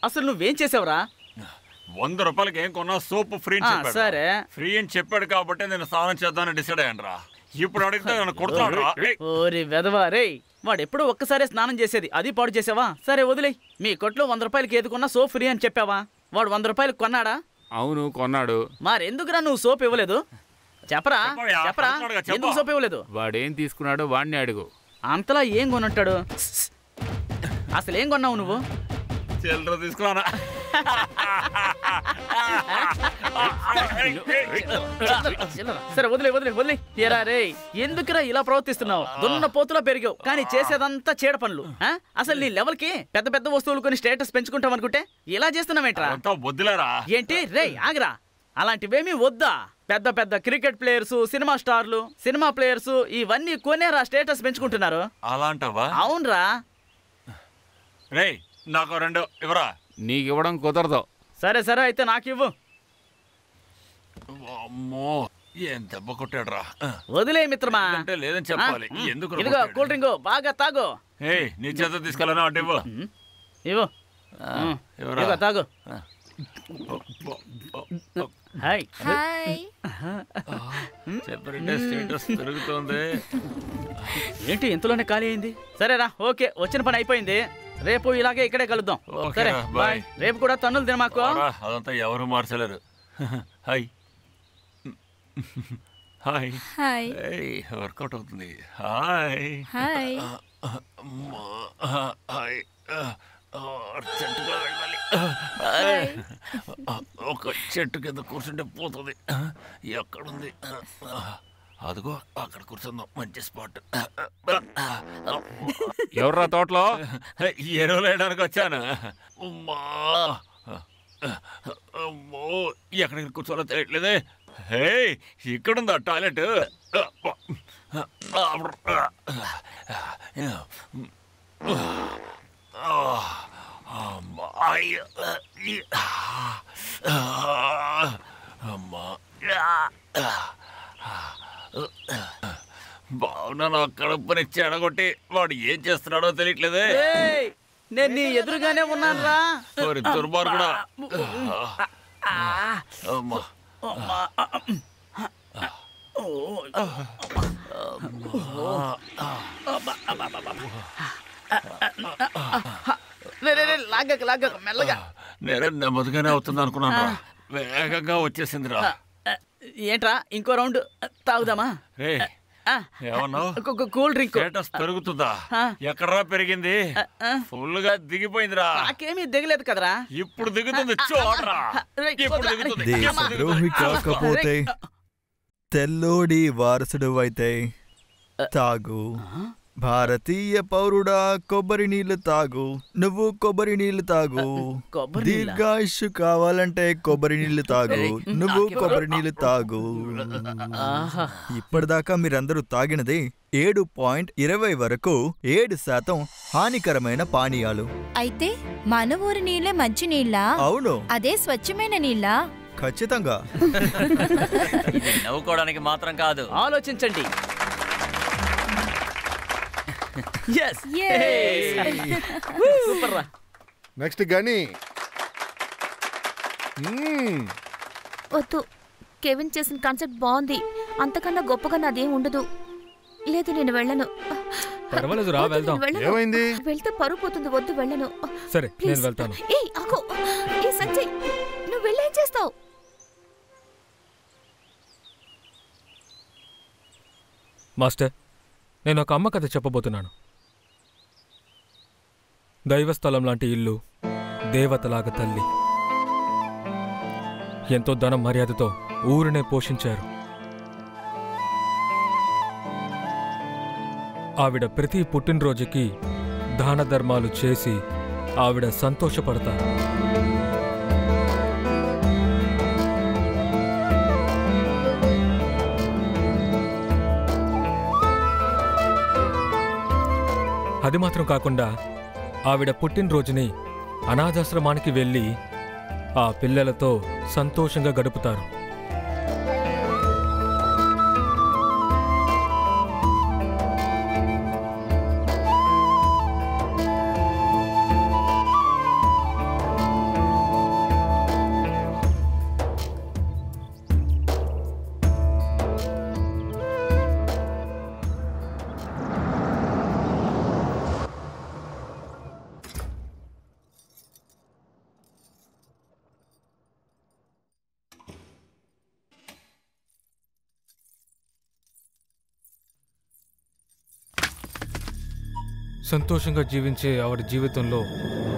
అసలు నువ్వేం చేసావురా? 100 రూపాయలకి ఏం కొన్నా సోపు ఫ్రీ అని చెప్పాడు. సరే ఫ్రీ అని చెప్పాడు కాబట్టి నేను స్నానం చేద్దామని డిసైడ్ అయ్యాను రా. ఇప్పుడు అడిగితే నన్ను కొడుతున్నాడు రా. ఓరి వెదవా రే, వాడు ఎప్పుడు ఒక్కసారి స్నానం చేసేది, అది పాడు చేసావా? సరే వదిలే. మీ కొట్లో 100 రూపాయలకి ఏది కొన్నా సోప్ ఫ్రీ అని చెప్పావా? వాడు 100 రూపాయలకు కొన్నాడా? అవును కొన్నాడు. మరెందుకురా నువ్వు సోప్ ఇవ్వలేదు? చెప్పరా చెప్పరా, ఎందుకు సోప్ ఇవ్వలేదు? వాడేం తీసుకున్నాడో వాడిని అడుగు. అంతలా ఏం కొనుంటాడు? అసలు ఏం కొన్నావు నువ్వు? చిల్లర తీసుకున్నానా? సరే వదిలే వదిలే వదిలే. ఏరా రే, ఎందుకురా ఇలా ప్రవర్తిస్తున్నావు? దున్న పోతులా పెరిగావు కానీ చేసేదంతా చీడ పనులు. అసలు నీ లెవెల్ కి పెద్ద పెద్ద వస్తువులు కొని స్టేటస్ పెంచుకుంటాం అనుకుంటే ఇలా చేస్తున్నావేంట్రా? వద్దులేరా. ఏంటి రే ఆగరా, అలాంటివేమీ వద్దా? పెద్ద పెద్ద క్రికెట్ ప్లేయర్స్, సినిమా స్టార్లు, సినిమా ప్లేయర్స్ ఇవన్నీ కొనేరా స్టేటస్ పెంచుకుంటున్నారు. అలాంటవా? అవునరా. రే నాకు 2 ఇవ్వరా. నీకు ఇవ్వడం కుదరదు. సరే సరే అయితే నాకు ఇవ్వు. అమ్మో ఏం దెబ్బ కొట్టాడు రా. వదిలే మిత్రమా. అంటే లేదని చెప్పాలి. ఎందుకు? ఇదిగో కూల్ డ్రింక్ బాగా తాగు. నీ చేత తీసుకెళ్ళనా? అంటే ఇవ్వు. ఇవ్వు ఇవ్వు తాగు. హాయ్ చెప్పండి, స్టేటస్ పెరుగుతోంది. ఏంటి ఇంతలోనే ఖాళీ అయింది? సరేరా ఓకే, వచ్చిన పని అయిపోయింది. రేపు ఇలాగే ఇక్కడే కలుద్దాం. సరే బాయ్. రేపు కూడా తన్నులు తినమాకు. అదంతా ఎవరు మార్చలేరు. Hi hi hi. వర్కౌట్ అవుతుంది. Hi hi. హాయ్. అర్జెంటుగా వెళ్ళాలి. ఒక చెట్టు కింద కూర్చుంటే పోతుంది. ఎక్కడుంది? అదిగో అక్కడ కూర్చుందాం, మంచి స్పాట్. ఎవర్రా తోటలో? ఎరువులు వేయడానికి వచ్చాను. అమ్మో ఎక్కడికి కూర్చోలో తెలియట్లేదే. హే ఇక్కడుందా టాయిలెట్? అమ్మా బావునా, నా కడుపుని చెడగొట్టి వాడు ఏం చేస్తున్నాడో తెలియట్లేదే. నేను నీ ఎదురుగానే ఉన్నాను రా. దుర్మార్గుడా. అమ్మా లాగక మెల్లగా. నేనే నెమ్మదిగానే అవుతుంది అనుకున్నాను. వేగంగా వచ్చేసిందిరా. ఏంట్రా ఇంకో రౌండ్ తాగుదామా? Cool drink. స్టేటస్ పెరుగుతుందా? ఎక్కడరా పెరిగింది? ఫుల్ గా దిగిపోయిందిరా. నాకేమీ దిగలేదు కదరా. ఇప్పుడు దిగుతుంది చూడరా. ఇప్పుడు దిగుతుంది. దేశద్రోహి కాకపోతే తెల్లోడి వారసుడు అయితే తాగు. భారతీయ పౌరుడా కొబ్బరి నీళ్లు తాగు. నువ్వు కొబ్బరి నీళ్లు తాగు. దీర్ఘాయుష్ కావాలంటే కొబ్బరి నీళ్లు తాగు. నువ్వు కొబ్బరి నీళ్లు తాగు. ఇప్పటిదాకా మీరందరూ తాగినది 7.20 వరకు 7% హానికరమైన పానీయాలు. అయితే మన ఊరి నీళ్ళే మంచి నీళ్ళ? అవును. అదే స్వచ్ఛమైన నీళ్ళ? ఖచ్చితంగా. ఇది నవ్వుకోవడానికి మాత్రం కాదు, ఆలోచించండి. సూపర్ రా. నెక్స్ట్ గని. వద్దు, కెవిన్ చేసిన కాన్సెప్ట్ బాగుంది. అంతకన్నా గొప్పగా నాదేం ఉండదు. లేదు, నేను వెళ్ళను. పర్వాలేదు రా, వెళ్దాం. ఏమైంది? వెళ్తే పరువు పోతుంది. వద్దు, వెళ్ళను. సరే, నేను వెళ్తాను. ఏయ్ ఆగు. ఏ సంజయ్, నువ్వు వెళ్ళేం చేస్తావు? మాస్టర్, నేను ఒక అమ్మ కథ చెప్పబోతున్నాను. దైవస్థలం లాంటి ఇల్లు, దేవతలాగా తల్లి, ఎంతో ధనం మర్యాదతో ఊరినే పోషించారు. ఆవిడ ప్రతి పుట్టినరోజుకి దాన ధర్మాలు చేసి ఆవిడ సంతోషపడతారు. అది మాత్రం కాకుండా ఆవిడ పుట్టినరోజుని అనాథాశ్రమానికి వెళ్ళి ఆ పిల్లలతో సంతోషంగా గడుపుతారు. సంతోషంగా జీవించే ఆవిడ జీవితంలో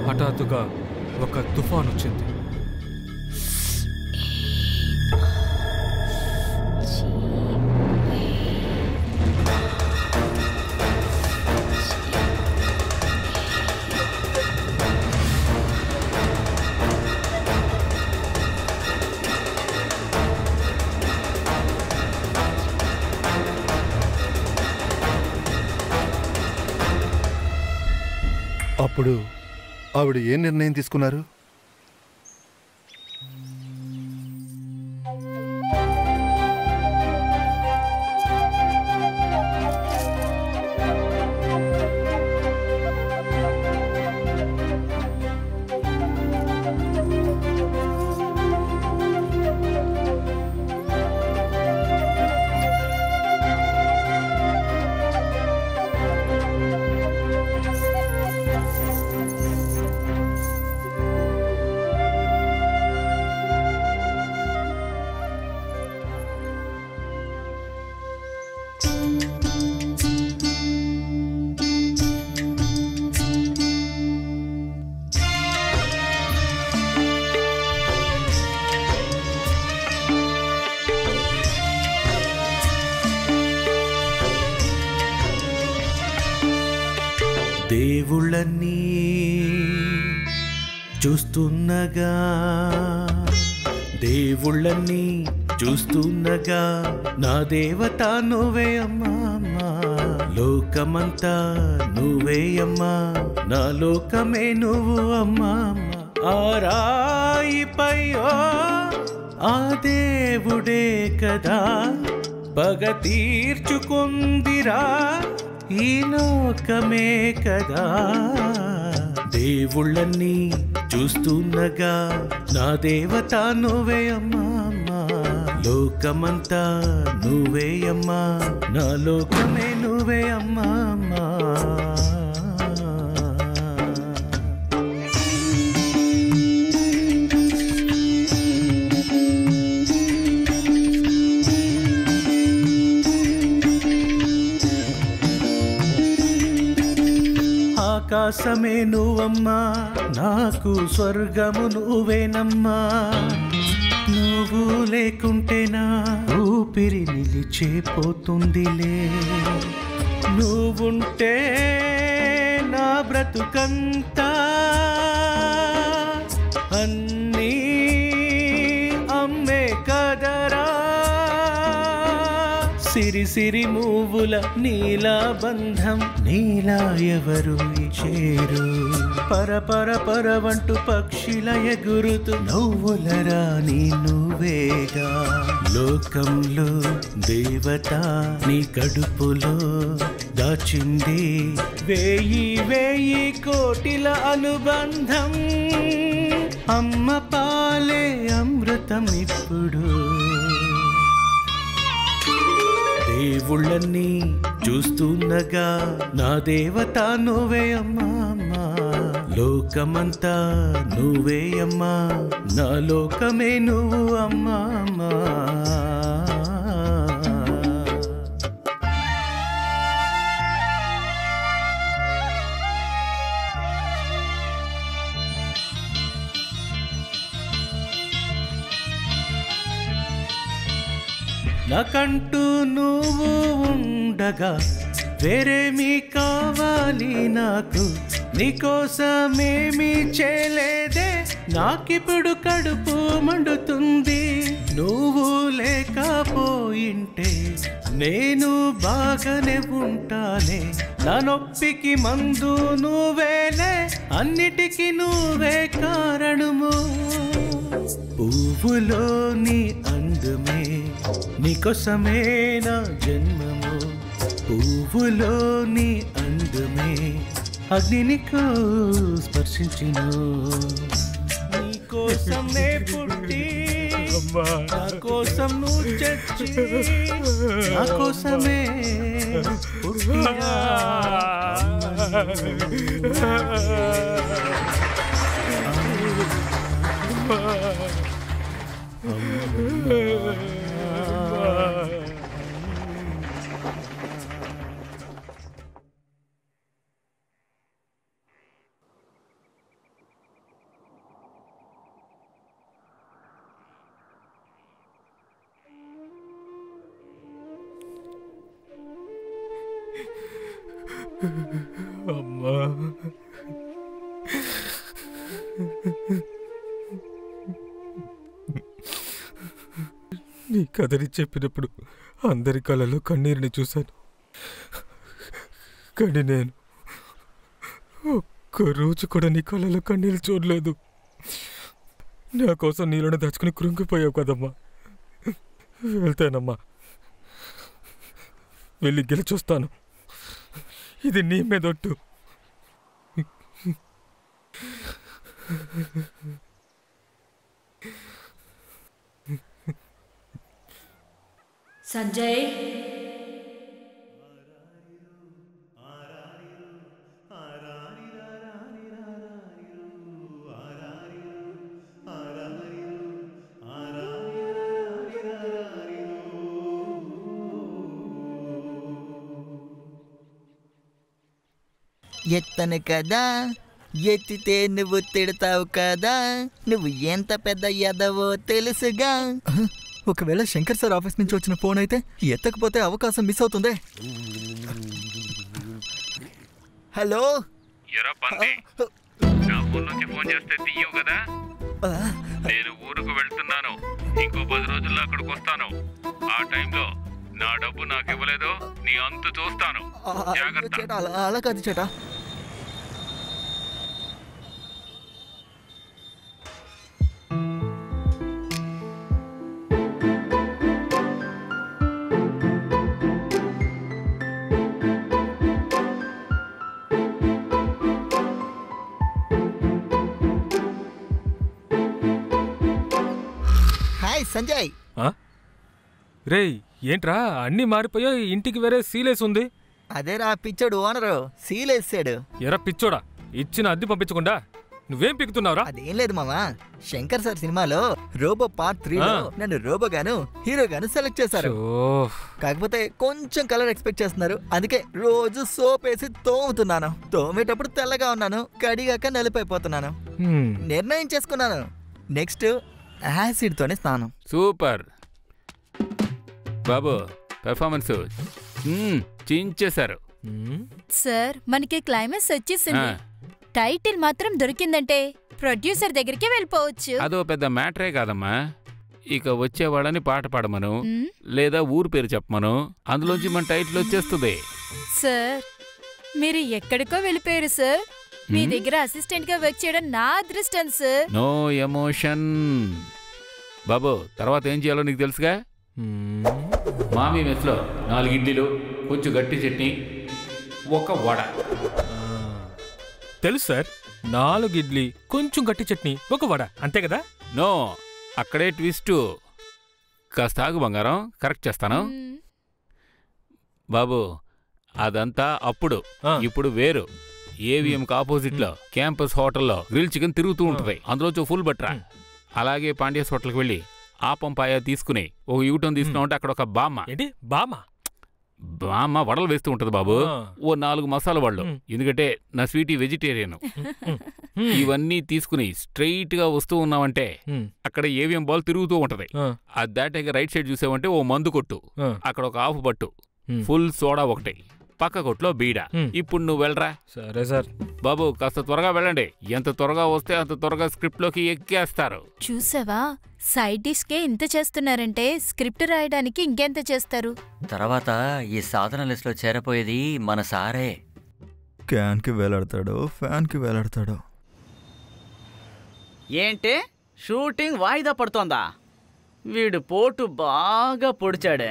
హఠాత్తుగా ఒక తుఫాన్ వచ్చింది. అప్పుడు ఆవిడ ఏ నిర్ణయం తీసుకున్నారు? దేవుళ్ళన్నీ చూస్తున్నగా, దేవుళ్ళన్నీ చూస్తున్నగా, నా దేవత నువ్వే అమ్మా, లోకమంతా నువ్వే అమ్మా, నా లోకమే నువ్వు అమ్మా. ఆ రాయిపై ఆ దేవుడే కదా పగ తీర్చుకుందిరా, ఈ లోకమే కదా. దేవుళ్ళన్నీ చూస్తున్నగా, నా దేవత నువ్వే అమ్మా, లోకమంతా నువ్వే అమ్మా, నా లోకమే నువ్వే అమ్మా. ఆకాశమే నువ్వమ్మా, నాకు స్వర్గము నువ్వేనమ్మా, నువ్వు లేకుంటే నా ఊపిరి నిలిచిపోతుందిలే, నువ్వుంటే నా బ్రతుకంతా అన్నీ అమ్మే కదరా. సిరి సిరి మూవుల నీలా బంధం నీలా ఎవరు చేరు. పర పరవంటూ పక్షిల ఎగురుతూ నవ్వులరా నీ నువ్వేగా లోకంలో దేవత నీ కడుపులో దాచింది వేయి కోటిల అనుబంధం అమ్మ పాలే అమృతం ఇప్పుడు దేవుళ్ళన్నీ చూస్తుండగా నా దేవత నువ్వే అమ్మా అమ్మా లోకమంతా నువ్వే అమ్మా నా లోకమే నువ్వు అమ్మా అమ్మా నాకంటూ నువ్వు ఉండగా వేరేమీ కావాలి నాకు నీకోసమేమీ చేయలేదే నాకిప్పుడు కడుపు మండుతుంది నువ్వు లేకపోయింటే నేను బాగానే ఉంటానే నా నొప్పికి మందు నువ్వేలే అన్నిటికీ నువ్వే కారణము పువ్వులోని అందమే నీకోసమే నా జన్మము పువ్వులోని అందమే అగ్నినికు స్పర్శించిను నీకోసమే పుట్టి నా కోసం నువ్వు చచ్చి నా కోసమే పుట్టినా అమ్మా నీ కథని చెప్పినప్పుడు అందరి కళ్ళలో కన్నీరుని చూశాను కానీ నేను ఒక్కరోజు కూడా నీ కళ్ళలో కన్నీళ్ళు చూడలేదు నా కోసం నీళ్ళని దాచుకుని కృంగిపోయావు కదమ్మా వెళ్తానమ్మా వెళ్ళి గెలిచొస్తాను ఇది నీ మీదొట్టు సంజయ్ ఎత్తను కదా ఎత్తితే నువ్వు తిడతావు కదా నువ్వు ఎంత పెద్ద ఎదవో తెలుసుగా ఒకవేళ శంకర్ సార్ ఆఫీస్ నుంచి వచ్చిన ఫోన్ అయితే ఎత్తకపోతే అవకాశం మిస్ అవుతుంది హలో నా ఫోన్ నుంచి ఫోన్ చేస్తే తీయవు కదా నేను ఊరుకు వెళ్తున్నాను ఇంకో 10 రోజుల్లో అక్కడికి వస్తాను ఆ టైంలో నా డబ్బు నాకు ఇవ్వలేదు నీ అంతు చూస్తాను జాగ్రత్త అలా కాదు చేటా సంజయ్ రేయ్ ఏంట్రా అన్నీ మారిపోయాయి ఇంటికి వేరే సీలేసి ఉంది అదేరా పిచ్చోడు ఓనరు సీలేసాడు ఎరా పిచ్చోడా ఇచ్చిన అద్దె పంపించకుండా నువ్వేం పిక్కుతున్నావురా అదేం లేదు మామా శంకర్ సార్ సినిమాలో రోబో పార్ట్ 3 లో నన్ను రోబో గాను హీరో గాను సెలెక్ట్ చేశారు కాకపోతే కొంచెం కలర్ ఎక్స్పెక్ట్ చేస్తున్నారు అందుకే రోజు సోప్ వేసి తోముతున్నాను తోమేటప్పుడు తెల్లగా ఉన్నాను కడిగాక నలిపైపోతున్నాను నిర్ణయం చేసుకున్నాను నెక్స్ట్ యాసిడ్ తోనే స్నానం సూపర్ బాబు పెర్ఫార్మెన్స్ చించేశారు సార్ మనకి క్లైమాక్స్ వచ్చేసింది టైటిల్ మాత్రం దొరికిందంటే ప్రొడ్యూసర్ దగ్గరికి వెళ్ళిపోవచ్చు అదో పెద్ద మ్యాటరే కాదమ్మా ఇక వచ్చేవాళ్ళని పాట పాడమను లేదా ఊరు పేరు చెప్పమను అందులోంచి మన టైటిల్ వచ్చేస్తుంది సార్ మీరు ఎక్కడికో వెళ్ళిపోయారు సార్ మీ దగ్గర అసిస్టెంట్ గా వర్క్ చేయడం నా అదృష్టం సార్. No emotion. బాబు తర్వాత ఏం చేయాలో నీకు తెలుసుగా? మామీ మెస్లో 4 ఇడ్లీలు, కొంచెం గట్టి చట్నీ, ఒక వడ. తెలుసు సార్, 4 ఇడ్లీ, కొంచెం గట్టి చట్నీ, ఒక వడ, అంతే కదా? నో, అక్కడే ట్విస్టు. కాస్త ఆగు బంగారం, కరెక్ట్ చేస్తాను. బాబు అదంతా అప్పుడు, ఇప్పుడు వేరు. ఏవిఎంకి ఆపోజిట్లో క్యాంపస్ హోటల్లో గ్రిల్ చికెన్ తిరుగుతూ ఉంటుంది. అందులో ఫుల్ బట్రా. అలాగే పాండ్యాస్ హోటల్కి వెళ్ళి ఆ పంపాయ తీసుకుని ఒక యూటర్న్ తీసుకున్నామంటే అక్కడ ఒక బామ్మ. ఏంటి బామ్మ? బామ్మ వడలు వేస్తూ ఉంటుంది బాబు. ఓ 4 మసాలా వడలు, ఎందుకంటే నా స్వీటీ వెజిటేరియన్. ఇవన్నీ తీసుకుని స్ట్రైట్ గా వస్తూ ఉన్నామంటే అక్కడ ఏవిఎం బాల్ తిరుగుతూ ఉంటది. అది దాటాక రైట్ సైడ్ చూసావంటే ఓ మందు కొట్టు, అక్కడ ఒక ఆఫ్ బట్టు, ఫుల్ సోడా ఒకటి, పక్క కొట్లో బీడా. ఇప్పుడు నువ్వు వెళ్ళరా. సరే సార్. బాబు కాస్త త్వరగా వెళ్ళండి. ఎంత త్వరగా వస్తే అంత త్వరగా స్క్రిప్ట్ లోకి ఎక్కేస్తారు. చూసావా, సైడ్ డిష్ కే ఇంత చేస్తున్నారంటే స్క్రిప్ట్ రాయడానికి ఇంకెంత చేస్తారు. తర్వాత ఈ సాధన లిస్ట్ లో చేరపోయేది మన సారే. క్యాన్ కి వేలాడతాడో ఫ్యాన్ కి వేలాడతాడో. ఏంటి షూటింగ్ వాయిదా పడుతోందా? వీడు పోటు బాగా పొడిచాడే.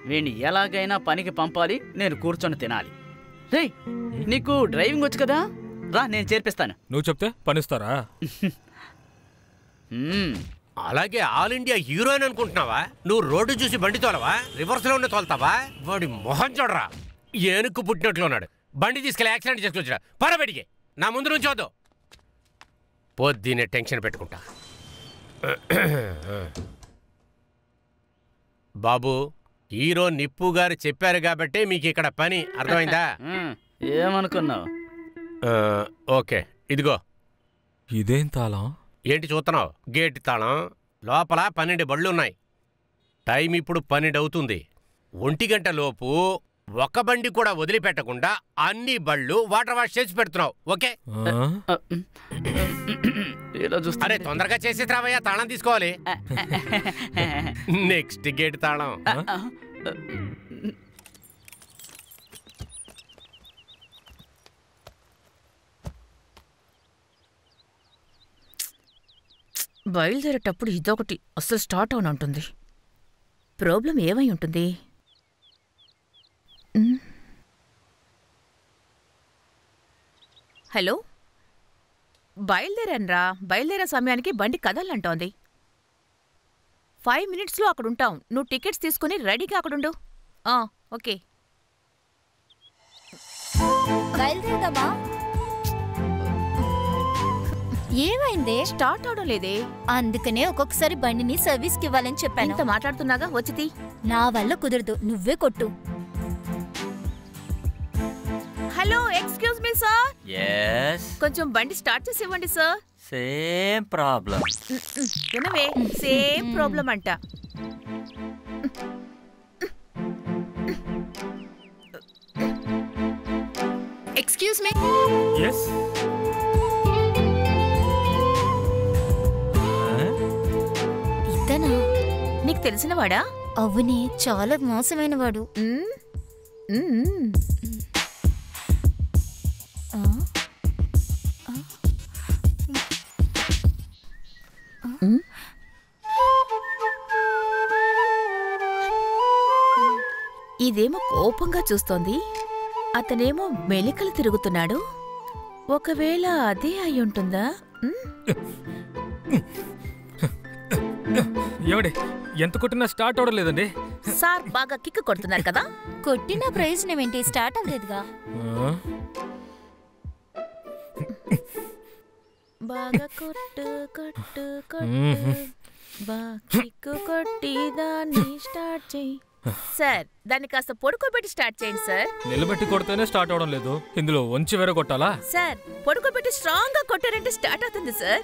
వీడిని ఎలాగైనా పనికి పంపాలి, నేను కూర్చొని తినాలి. రేయ్, నీకు డ్రైవింగ్ వచ్చు కదా, రా నేను చేర్పిస్తాను. నువ్వు చెప్తే పనిస్తారా? అలాగే ఆల్ ఇండియా హీరోయిన్ అనుకుంటున్నావా? నువ్వు రోడ్డు చూసి బండి తోలవా? రివర్స్ లో ఉండే తోలుతావా? వాడి మొహం చూడరా, ఏనుక్కు పుట్టినట్లు ఉన్నాడు. బండి తీసుకెళ్ళి యాక్సిడెంట్ చేసుకొచ్చా. పరబడికి నా ముందు నుంచి వద్దు. పొద్దున్నే టెన్షన్ పెట్టుకుంటా. బాబు, హీరో నిప్పు గారు చెప్పారు కాబట్టి మీకు ఇక్కడ పని, అర్థమైందా? ఏమనుకున్నావు? ఓకే, ఇదిగో. ఇదేం తాళం? ఏంటి చూస్తున్నావు? గేట్ తాళం. లోపల 12 బళ్ళున్నాయి. టైం ఇప్పుడు 12 అవుతుంది. 1 గంట లోపు ఒక బండి కూడా వదిలిపెట్టకుండా అన్ని బళ్ళు వాటర్ వాష్ చేసి పెడుతున్నావు. ఓకే? అరే తొందరగా చేసి రావయ్యా, తాళం తీసుకోవాలి. నెక్స్ట్ గేట్ తాళం. బయలుదేరేటప్పుడు ఇదొకటి అస్సలు స్టార్ట్ అవును ఉంటుంది. ప్రాబ్లం ఏమై ఉంటుంది? హలో, బయలుదేరాన్రా. బయలుదేరే సమయానికి బండి కదలంటోంది. 5 మినిట్స్లో అక్కడుంటాం. నువ్వు టికెట్స్ తీసుకుని రెడీగా అక్కడుండు. ఓకే. బయలుదేరదామా? ఏమైందే? స్టార్ట్ అవడం లేదే. అందుకనే ఒక్కొక్కసారి బండిని సర్వీస్కి ఇవ్వాలని చెప్పాను. ఇంత మాట్లాడుతున్నాగా, వచ్చింది. నా వల్ల కుదరదు, నువ్వే కొట్టు. Hello, excuse me sir. yes కొంచెం బండి స్టార్ట్ చేసి ఇవ్వండి సార్. Same problem. వినవే, సేమ్ ప్రాబ్లం అంట. Excuse me. yes ఇతనా? నీకు తెలిసినవాడా? అవునే, చాలా మోసమైన వాడు. ఇదేమో కోపంగా చూస్తోంది, అతనేమో మెలికలు తిరుగుతున్నాడు. ఒకవేళ అదే అయ్యుంటుందా? ఏమండి, ఎంత కొట్టినా స్టార్ట్ అవడం లేదండి. సార్ బాగా కిక్ కొడుతున్నారు కదా. కొట్టిన ప్రయోజనం ఏంటి? స్టార్ట్ అవ్వలేదుగా. బాగా కొట్టు కొట్టు కొట్టు, బాగా కిక్ కొట్టి దాన్ని స్టార్ట్ చేయి. సార్, దాన్ని కాస్త పొడుకోబెట్టి స్టార్ట్ చేయండి సార్. నిలబెట్టి కొడితేనే స్టార్ట్ అవడం లేదు, ఇందులో వంచి వేరే కొట్టాలా? సార్, పొడుకోబెట్టి స్ట్రాంగ్ గా కొట్టారంటే స్టార్ట్ అవుతుంది సార్.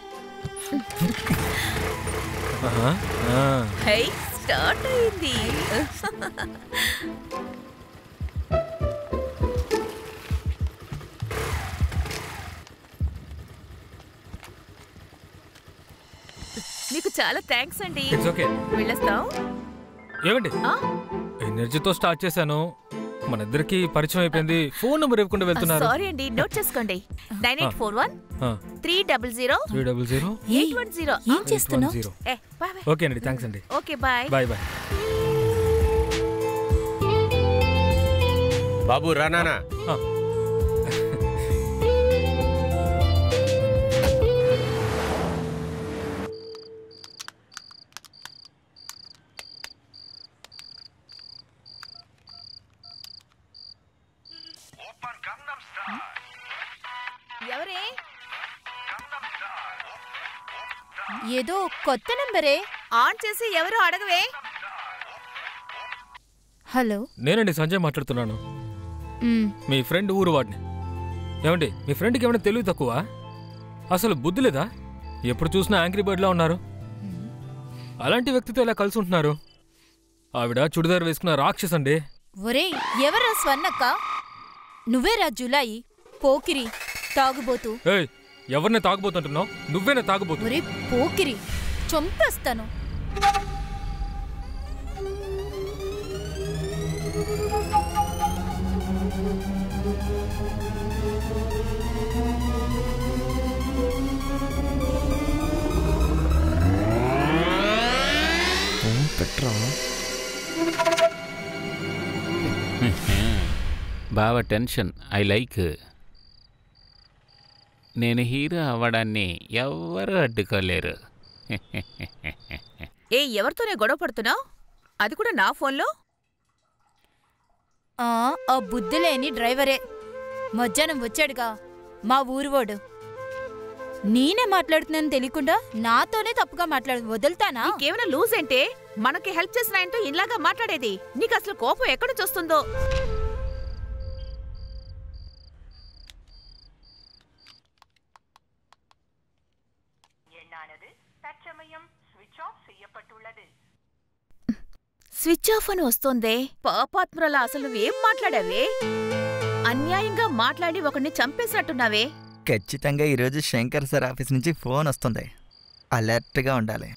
హై, స్టార్ట్ అయింది. మీకు చాలా థ్యాంక్స్ అండి. It's okay. వెళ్ళొస్తాం. ఏమండి, ఎనర్జీతో స్టార్ట్ చేశాను, మన ఇద్దరికి పరిచయం అయిపోయింది, ఫోన్ నెంబర్ ఇవ్వకుండా వెళ్తున్నారు. సారీ అండి, నోట్ చేసుకోండి. 9841-300-810. ఏం చేస్తున్నావు? ఓకే అండి, థ్యాంక్స్ అండి. Okay, bye. Bye bye. బాబు రానా? ఎవరే? ఏదో కొత్త నంబరే. ఆన్ చేసి ఎవరో అడగవే. హలో, నేనండి సంజయ్ మాట్లాడుతున్నాను. మీ ఫ్రెండ్ ఊరు వాడిని. ఏమండి, మీ ఫ్రెండ్కి ఏమైనా తెలివి తక్కువ? అసలు బుద్ధి లేదా? ఎప్పుడు చూసినా యాంగ్రీ బర్డ్లా ఉన్నారు. అలాంటి వ్యక్తితో ఇలా కలిసి ఉంటున్నారు. ఆవిడ చుడిదారు వేసుకున్న రాక్షస్ అండి. ఒరేయ్, ఎవరా స్వర్ణక్క? నువ్వేరా జులాయి, పోకిరి, తాగుబోతు. ఏయ్, ఎవరిని తాగుబోతుంటున్నావు? నువ్వేనా తాగుబోతు? ఒరే పోకిరి, చంపేస్తాను. బాగా టెన్షన్. I like. నేను హీరో అవ్వడాన్ని ఎవ్వరూ అడ్డుకోలేరు. ఎవరితోనే గొడవ పడుతున్నావు? అది కూడా నా ఫోన్లో? ఆ బుద్ధులేని డ్రైవరే మధ్యాహ్నం వచ్చాడుగా, మా ఊరువాడు. నేనే మాట్లాడుతున్నాను తెలియకుండా నాతోనే తప్పుగా వదులుతానా? నీకేమైనా లూజ్ అంటే మనకి హెల్ప్ చేసిన ఆయనతో ఇలాగా మాట్లాడేది? నీకు అసలు కోపం ఎక్కడి నుంచి వస్తుందో? స్విచ్ ఆఫ్ అని వస్తోందే. పాపాత్మురల, అసలు నువ్వేం మాట్లాడావే? అన్యాయంగా మాట్లాడి ఒకరిని చంపేసినట్టున్నావే. ఖచ్చితంగా ఈరోజు శంకర్ సార్ ఆఫీస్ నుంచి ఫోన్ వస్తుంది. అలర్ట్గా ఉండాలి.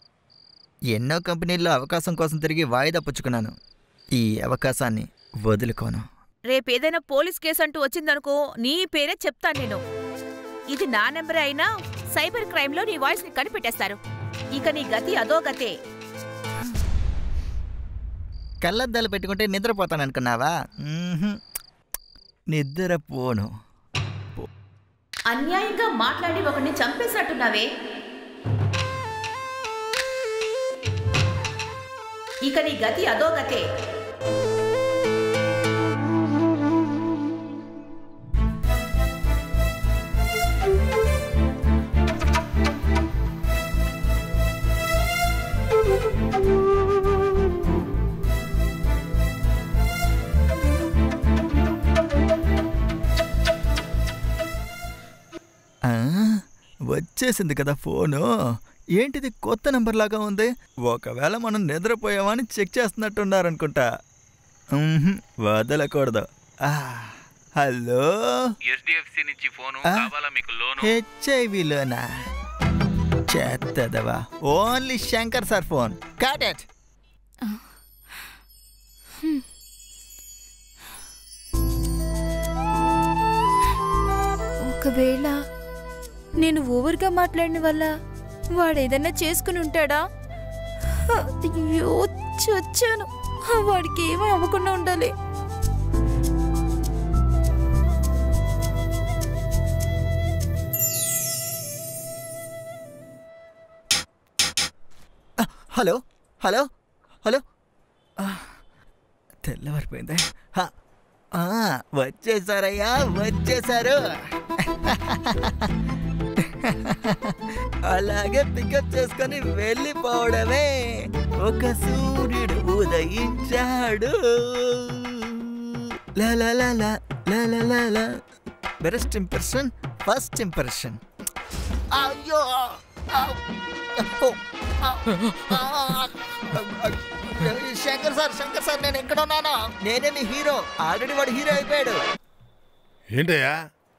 ఎన్నో కంపెనీల్లో అవకాశం కోసం తిరిగి వాయిదా పుచ్చుకున్నాను. ఈ అవకాశాన్ని వదులుకోను. రేపేదైనా పోలీస్ కేసు అంటూ వచ్చిందనుకో, నీ పేరే చెప్తాను నేను. ఇది నా నెంబరే అయినా సైబర్ క్రైమ్లో నీ వాయిస్ ని కనిపెట్టేస్తారు. ఇక నీ గతి అదో గతే. కళ్ళద్దాలు పెట్టుకుంటే నిద్రపోతాను అనుకున్నావా? నిద్రపోను. అన్యాయంగా మాట్లాడి ఒకరిని చంపేసినట్టున్నావే. ఇక నీ గతి అదో గతే. వచ్చేసింది కదా ఫోను. ఏంటిది కొత్త నెంబర్ లాగా ఉంది? ఒకవేళ మనం నిద్రపోయామని చెక్ చేస్తున్నట్టున్నారనుకుంటా. వదలకూడదు. హలో, HDFC నుంచి ఫోను కావాలా మీకు లోను? HIV లోనా? చేత్తదవా. Only Shankar sir phone. Caught it. ఒకవేళ నేను ఓవర్గా మాట్లాడిన వల్ల వాడేదన్నా చేసుకుని ఉంటాడా? అయ్యో, చచ్చాను. వాడికి ఏమీ అవ్వకుండా ఉండాలి. హలో హలో హలో, తెల్లవారిపోయింది. వచ్చేసారయ్యా, వచ్చేసారు. అలాగే పికప్ చేసుకొని వెళ్ళిపోవడమే. ఒక సూర్యుడు ఉదయించాడు. Best impression, first impression. అయ్యో, శంకర్ సార్, శంకర్ సార్, నేను ఎక్కడున్నాను? నేనే మీ హీరో. ఆల్రెడీ వాడు హీరో అయిపోయాడు. ఏంటయ్యా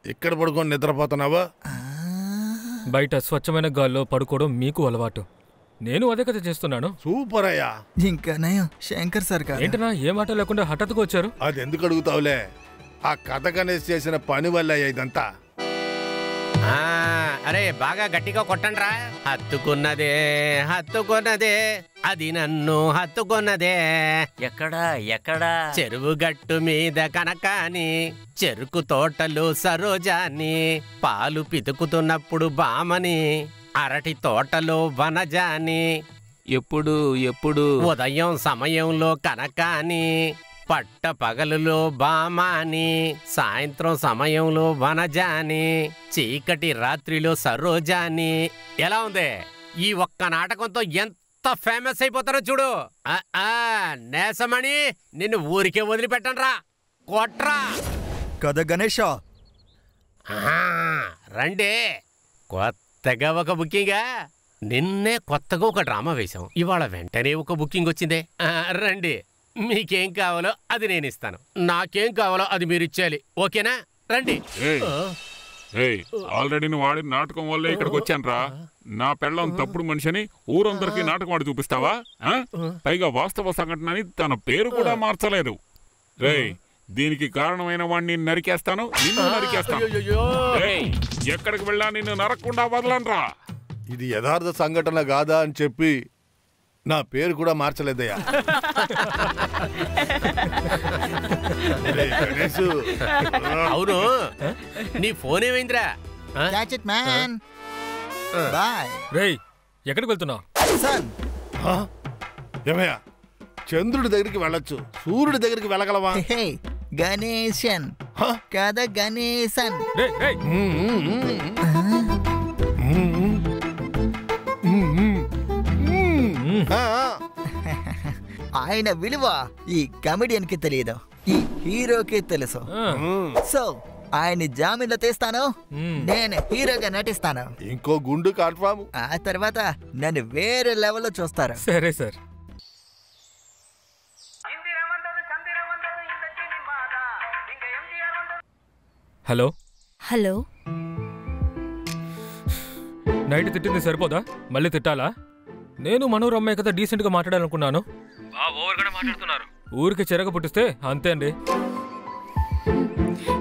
ఇక్కడ పడుకొని నిద్రపోతున్నావా? బయట స్వచ్ఛమైన గాల్లో పడుకోవడం మీకు అలవాటు. నేను అదే కథ చేస్తున్నాను. సూపర్ అయ్యా. ఇంకా నయం శంకర్ సార్ కాదు. ఏంటన్నా ఏ మాట లేకుండా హఠాత్తుగా వచ్చారు? అది ఎందుకు అడుగుతావులే, ఆ కథ గణేష్ చేసిన పని వల్ల అయ్యా ఇదంతా. అరే బాగా గట్టిగా కొట్టండ్రా. హత్తుకున్నదే హత్తుకున్నదే అది నన్ను హత్తుకున్నదే. ఎక్కడా ఎక్కడా? చెరువు గట్టు మీద కనకాని, చెరుకు తోటలు సరోజాని, పాలు పితుకుతున్నప్పుడు బామని, అరటి తోటలో వనజాని, ఎప్పుడు ఎప్పుడు ఉదయం సమయంలో కనకాని, పట్ట పగలులో బామాని, సాయంత్రం సమయంలో వనజాని, చీకటి రాత్రిలో సరోజాని. ఎలా ఉంది? ఈ ఒక్క నాటకంతో ఎంత ఫేమస్ అయిపోతారో చూడు. నేసమణి, నిన్ను ఊరికే వదిలిపెట్టండ్రా, కొట్రా. కథ గణేష రండి. కొత్తగా ఒక బుకింగా, నిన్నే కొత్తగా ఒక డ్రామా వేశాం, ఇవాళ వెంటనే ఒక బుకింగ్ వచ్చిందే. రండి, మీకేం కావాలో అది నేను ఇస్తాను, నాకేం కావాలో అది మీరు ఇచ్చేయాలి. ఓకేనా? రండి. ఆల్రెడీ నువ్వు ఆడిన నాటకం వల్లే ఇక్కడికి వచ్చానురా. నా పెళ్ళం తప్పుడు మనిషిని ఊరందరికీ నాటకం ఆడి చూపిస్తావా? పైగా వాస్తవ సంఘటనని తన పేరు కూడా మార్చలేదు. రేయ్, దీనికి కారణమైన వాడిని నరికేస్తాను, నిన్ను నరికేస్తాను. ఎక్కడికి వెళ్ళా నిన్ను నరకకుండా వదలనరా. ఇది యథార్థ సంఘటన కాదా అని చెప్పి నా పేరు కూడా మార్చలేదయ్యా. అవును, నీ ఫోన్ ఏమైందిరా? రేయ్, ఎక్కడికి వెళ్తున్నావు? ఏమయ్యా, చంద్రుడి దగ్గరికి వెళ్ళొచ్చు, సూర్యుడి దగ్గరికి వెళ్ళగలవా? గణేశన్ కథ గణేశన్. ఆయన విలువ ఈ కమెడియన్ కి తెలియదు, ఈ హీరోకి తెలుసు. సో ఆయన్ని జామీన్లో తీస్తాను, నేను హీరోగా నటిస్తాను. ఇంకో గుండు కన్ఫర్మ్. ఆ తర్వాత నన్ను వేరే లెవెల్లో చూస్తారు. సరే సార్. Hello hello. నైట్ తిట్టింది సరిపోదా? మళ్ళీ తిట్టాలా? నేను మనోరు అమ్మాయి కదా డీసెంట్గా మాట్లాడాలనుకున్నాను. ఊరికి చెరగ పుట్టిస్తే అంతే అండి.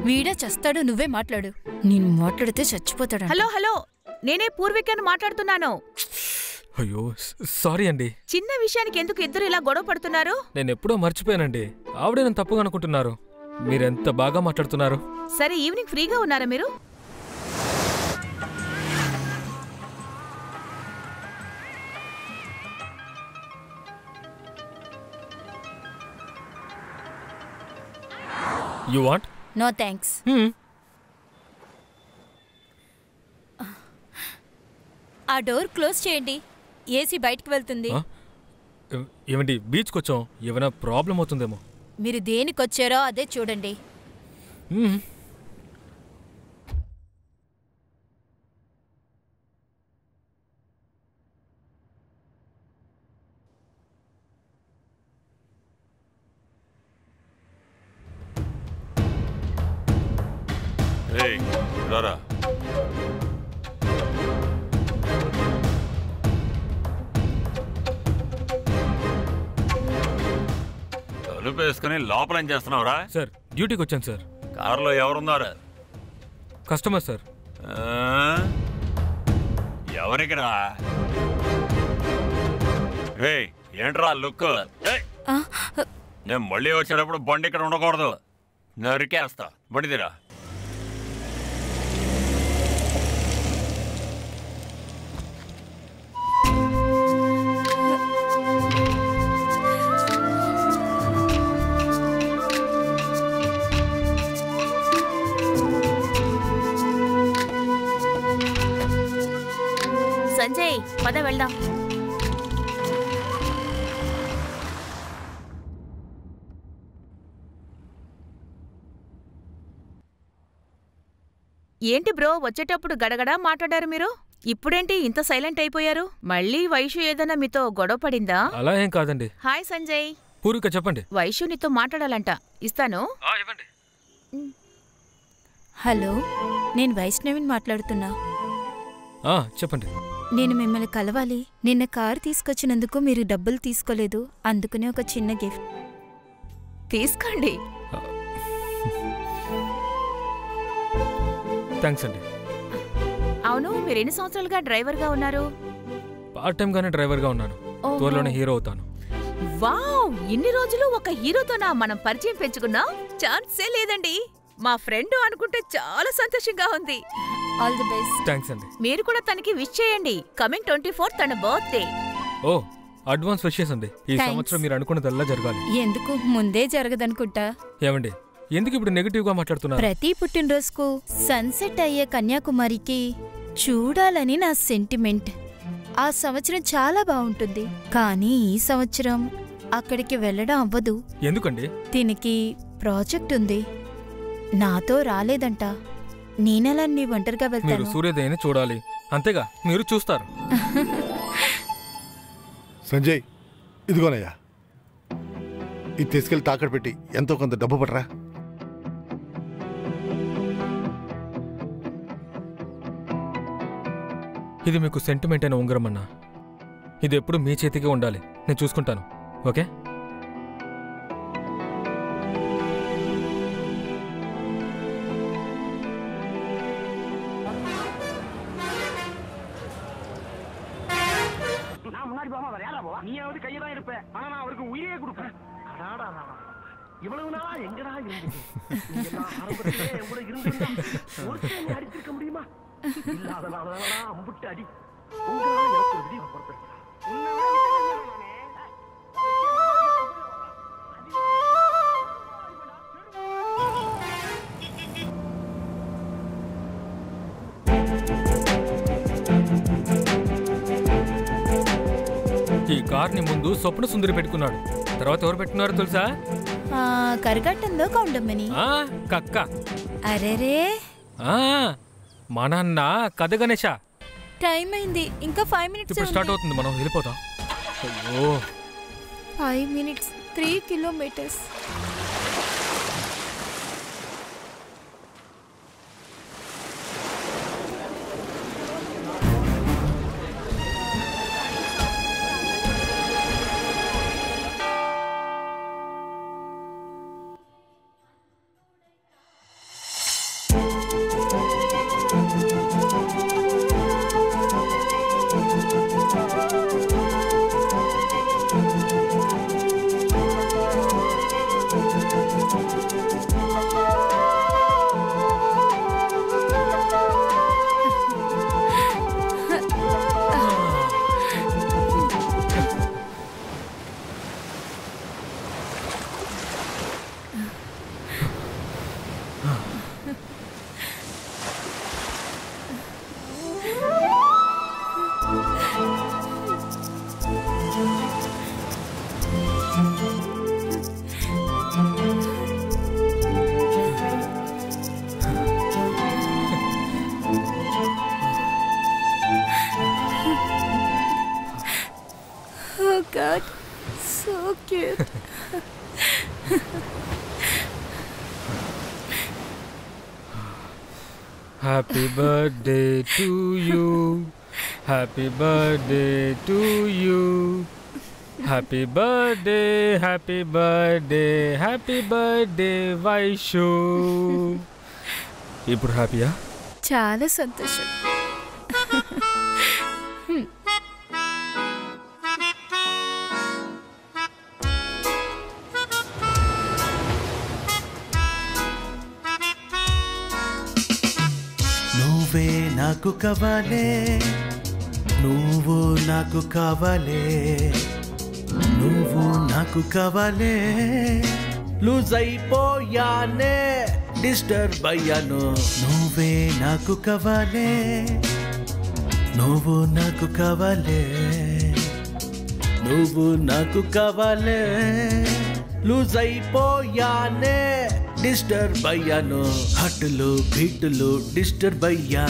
వీడే చస్తాడు, నువ్వే మాట్లాడు. నేను మాట్లాడితే చచ్చిపోతాడు. హలో హలో, నేనే పూర్వికను మాట్లాడుతున్నాను. అయ్యో సారీ అండి. చిన్న విషయానికి ఎందుకు ఇద్దరు ఇలా గొడవ పడుతున్నారు? నేను ఎప్పుడో మర్చిపోయానండి. ఆవిడే నన్ను తప్పుగా అనుకుంటున్నారు. మీరెంత బాగా మాట్లాడుతున్నారు. సరే, ఈవినింగ్ ఫ్రీగా ఉన్నారా మీరు? You want? No thanks. ఆ డోర్ క్లోజ్ చేయండి, ఏసీ బయటికి వెళ్తుంది. ఏమండి, బీచ్కి వచ్చాం, ఏమైనా ప్రాబ్లం అవుతుందేమో. మీరు దేనికొచ్చారో అదే చూడండి. రారా. తలుపు వేసుకుని లోపల ఏం చేస్తున్నావురా? సార్, డ్యూటీకి వచ్చాను సార్. కారులో ఎవరున్నారు? Customer sir. ఎవరికిరా? ఏంట్రా లుక్? నేను మళ్ళీ వచ్చేటప్పుడు బండి ఇక్కడ ఉండకూడదు, నరికేస్తా. బండి తీరా. సంజయ్, పద వెళ్దాం. ఏంటి బ్రో, వచ్చేటప్పుడు గడగడా మాట్లాడారు మీరు, ఇప్పుడేంటి ఇంత సైలెంట్ అయిపోయారు? మళ్ళీ వైషు ఏదైనా మీతో గొడవ పడిందా? అలా ఏం కాదండి. హాయ్ సంజయ్. పూర్విక చెప్పండి. వైషు నీతో మాట్లాడాలంట, ఇస్తాను. హలో, నేను వైష్ణవిని మాట్లాడుతున్నా. చెప్పండి. నేను మిమ్మల్ని కలవాలి. నిన్న కారు తీసుకొచ్చినందుకు మీరు డబ్బులు తీసుకోలేదు, అందుకనే ఒక చిన్న గిఫ్ట్ తీసుకోండి. థ్యాంక్స్ అండి. అవును, మీరు ఎన్ని సంవత్సరాలుగా డ్రైవర్గా ఉన్నారు? పార్ట్ టైం గానే డ్రైవర్గా ఉన్నాను. ఓహో. త్వరలోనే హీరో అవుతాను. వావ్, ఇన్ని రోజులు ఒక హీరోతోనా మనం పరిచయం పెంచుకున్నాం? ఛాన్సే లేదండి. మా ఫ్రెండ్ అనుకుంటే చాలా సంతోషంగా ఉంది. All the best. థ్యాంక్స్ అండి. మీరు కూడా తనకి విష్ చేయండి. కమింగ్ 24 తన బర్త్డే. ఓ, అడ్వాన్స్ విషెస్ అండి. ఈ Thanks. సంవత్సరం మీరు అనుకున్నదల్లా జరగాలి. ఎందుకు ముందే జరగదనుకుంటా. ఏమండి, ఎందుకు ఇప్పుడు నెగటివ్ గా మాట్లాడుతున్నారు? ప్రతి పుట్టినరోజుకు సన్సెట్ అయ్యే కన్యాకుమారికి చూడాలని నా సెంటిమెంట్. ఆ సంవత్సరం చాలా బాగుంటుంది, కానీ ఈ సంవత్సరం అక్కడికి వెళ్ళడం అవ్వదు. ఎందుకండి? దీనికి ప్రాజెక్ట్ ఉంది, నాతో రాలేదంట. నేనెలా నీ ఒంటరిగా మీరు వెళ్తాను? సూర్యోదయాన్ని చూడాలి, అంతేగా? మీరు చూస్తారు. సంజయ్, ఇదిగోనయ్యా, ఇది తీసుకెళ్లి తాకట్టు పెట్టి ఎంతో కొంత డబ్బు పట్టరా. ఇది మీకు సెంటిమెంట్ అయిన ఉంగరం అన్నా. ఇది ఎప్పుడు మీ చేతికే ఉండాలి. నేను చూసుకుంటాను, ఓకే? நீயாவது கையதான் இருப்ப, ஆனா நான் அவருக்கு உயிரே கொடுப்பேன். இவ்வளவு நாளா எங்கடா இருந்தது? என் கூட இருந்திருந்தா ஒருத்தன் அடிச்சிருக்க முடியுமா? இல்லாதனாலதான் அம்புட்டு அடி. உங்களால எனக்கு ஒரு விடிவு பொறுப்பேன். ఈ కార్ని ముందు స్వప్న సుందరి పెట్టుకున్నాడు, తర్వాత ఎవరు పెట్టుకున్నారో తెలుసా? కరగట్టంలో కౌండమ్మని. కక్క. అరేరే, మా నాన్న కథ గణేష. టైం అయింది, ఇంకా 5 minutes. ఇప్పుడు స్టార్ట్ అవుతుంది, మనం వెళ్ళిపోతాం. అయ్యో, 5 minutes, 3 kilometers. Oh God, so cute. Happy birthday to you. Happy birthday to you. Happy birthday, happy birthday, happy birthday, Vaishu. ఇప్పుడు హ్యాపీయా? చాలా సంతోషం. నువ్వే నాకు కావాలే, నువ్వు నాకు కావాలే, నువ్వు నాకు కావాలే. లూజ్ అయిపోయానే, డిస్టర్బ్ అయ్యాను. నువ్వే నాకు కావాలే, నువ్వు నాకు కావాలే, నువ్వు నాకు కావాలే. లూజ్ అయిపోయానే, డిస్టర్బ్ అయ్యాను. హట్టులో బీటులో డిస్టర్బ్ అయ్యా,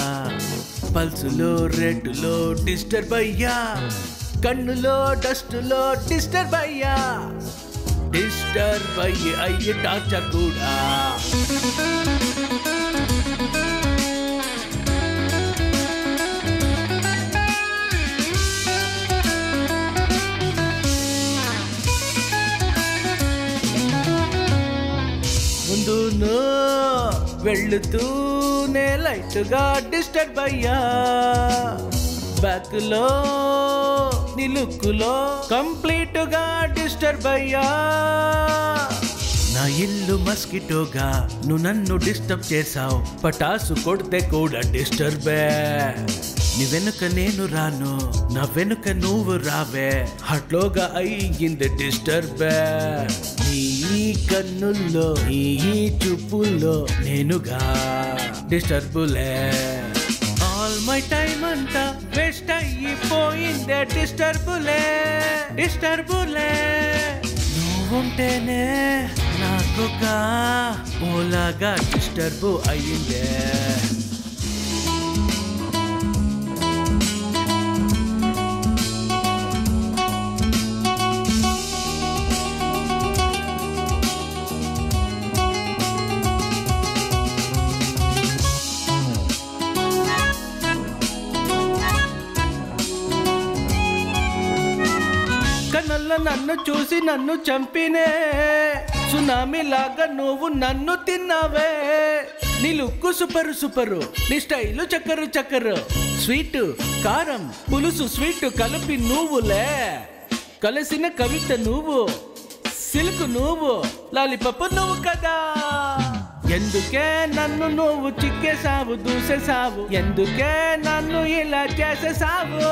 పల్సులో రేటులో డిస్టర్బ్ అయ్యా, కన్నులో డస్టులో డిస్టర్బ్ అయ్యా. డిస్టర్బ్ అయ్యి టార్చర్ కూడా. వెళ్తూనే లైట్గా డిస్టర్బ్ అయ్యా బ్యాక్ లో నీ లుక్కులో కంప్లీట్ గా డిస్టర్బ్ అయ్యా నా ఇల్లు మస్కిటోగా నువ్వు నన్ను డిస్టర్బ్ చేసావు పటాసు కొడితే కూడా డిస్టర్బే నీ వెనుక నేను రాను నా వెనుక నువ్వు రావే హట్లోగా అయ్యింది డిస్టర్బే నీ కన్నుల్లో నీ చూపుల్లో నేనుగా డిస్టర్బులే ఆల్ మై టైం అంతా వేస్ట్ అయిపోయిందే డిస్టర్బులే నువ్వుంటేనే నాకుగా ఓలాగా డిస్టర్బ్ అయ్యిందే కన్నల్ల నన్ను చూసి నన్ను చంపినే సునామీ లాగా నువ్వు నన్ను తిన్నావే నీ లుక్కు సూపరు నీ స్టైలు చక్కరు స్వీట్ కారం పులుసు స్వీట్ కలిపి నువ్వులే కలిసిన కవిత నువ్వు సిల్క్ నువ్వు లాలిపప్పు నువ్వు కదా ఎందుకే నన్ను నువ్వు చిక్కేసావు దూసేసావు ఎందుకే నన్ను ఇలా చేసేసావు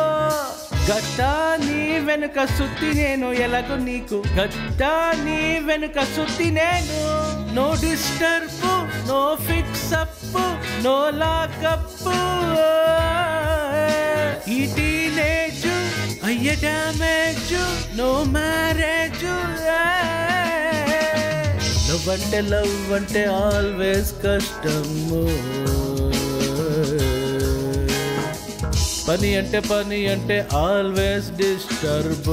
గట్ట నీ వెనుక సుత్తి నేను ఎలాగో నీకు గట్ట నీ వెనుక సుత్తి నేను no disturb no fix up no lockup ఈ టీనేజ్ అయ్యే డ్యామేజ్ నో మ్యారేజ్ లవ్ అంటే ఆల్వేస్ కష్టము పని అంటే ఆల్వేస్ డిస్టర్బ్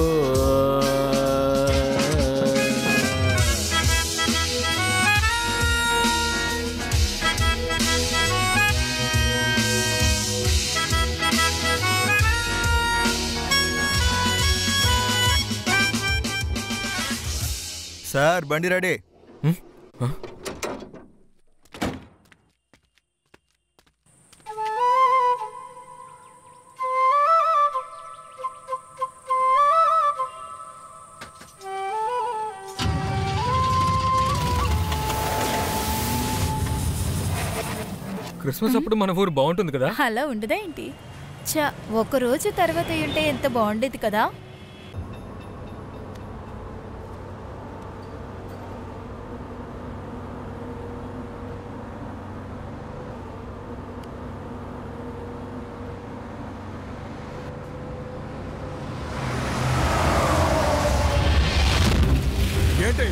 సార్ బండి రెడీ. క్రిస్మస్ అప్పుడు మన ఊరు బాగుంటుంది కదా. అలా ఉండదా ఏంటి? చా ఒక రోజు తర్వాత ఉంటే ఎంత బాగుండేది కదా. ఏంటి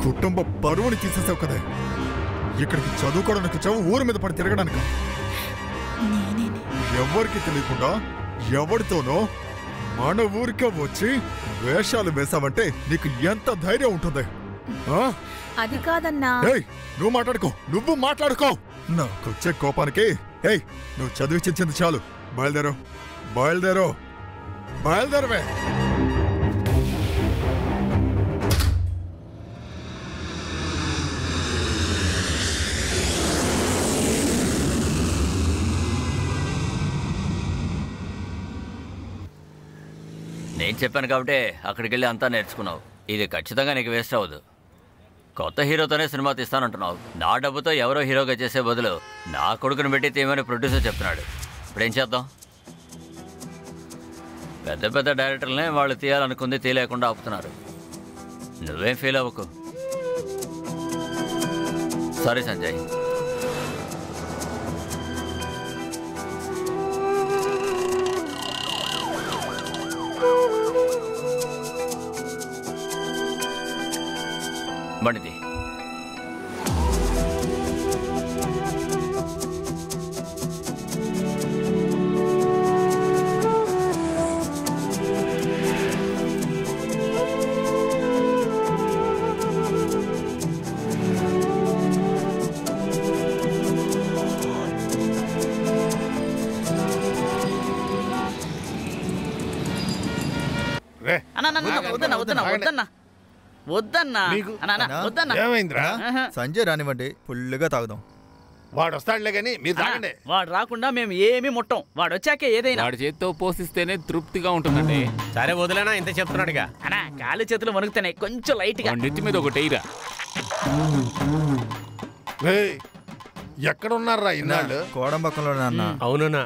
కుటుంబ బరువుని తీసేసావు కదా. ఇక్కడికి చదువుకోవడానికి వచ్చావు, ఊరి మీద పడి తిరగడానికి. ఎవరికి తెలియకుండా ఎవరితోనో మన ఊరికే వచ్చి వేషాలు వేసావంటే నీకు ఎంత ధైర్యం ఉంటుంది? అది కాదన్నా. నువ్వు మాట్లాడుకో. నాకొచ్చే కోపానికి నువ్వు చదివించింది చాలు. బయలుదేరవే. నేను చెప్పాను కాబట్టి అక్కడికి వెళ్ళి అంతా నేర్చుకున్నావు. ఇది ఖచ్చితంగా నీకు వేస్ట్ అవ్వదు. కొత్త హీరోతోనే సినిమా తీస్తానంటున్నావు. నా డబ్బుతో ఎవరో హీరోగా చేసే బదులు నా కొడుకుని పెట్టి తీయమని ప్రొడ్యూసర్ చెప్తున్నాడు. ఇప్పుడేం చేద్దాం? పెద్ద పెద్ద డైరెక్టర్లనే వాళ్ళు తీయాలనుకుంది తీయలేకుండా ఆపుతున్నారు. నువ్వేం ఫీల్ అవ్వకు. సారీ సంజయ్. బండిది వద్దన్నా. వద్దన్నా వద్దన్నా. ఏమైందిరా? సంజయ్ రానివ్వండి, ఫుల్గా తాగుదాం. వాడు వస్తాడులే కానీ మీరు తాగండి. వాడు రాకుండా మేము ఏమీ ముట్టం. వాడు వచ్చాకే ఏదైనా. వాడి చేత్తో పోషిస్తేనే తృప్తిగా ఉంటుందండి. సరే వదిలేనా, ఇంత చెప్తున్నాడుగా. అన్నా కాలు చేతులు వణుకుతున్నాయి, కొంచెం లైట్ గా. నెత్తి మీద ఒకటి ఎయిరా. ఎక్కడ ఉన్నారా ఇన్నాళ్ళు? కోడంబకంలో అన్న. అవునా?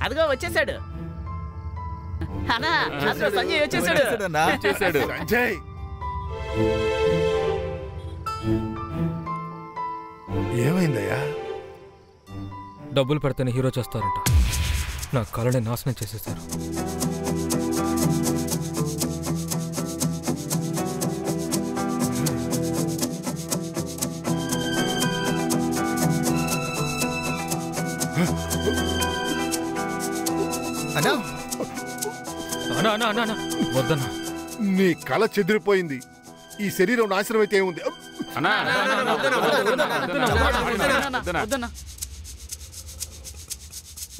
అదిగో వచ్చేసాడు అన్నా. సంజయ్ వచ్చేసాడు. సంజయ్ ఏమైందయ్యా? డబ్బులు పెడితేనే హీరో చేస్తారంట. నా కళని నాశనం చేసేసారు. వద్దన్నా, నీ కళ చెదిరిపోయింది. ఈ శరీరం నాశనం అయితే ఏముంది?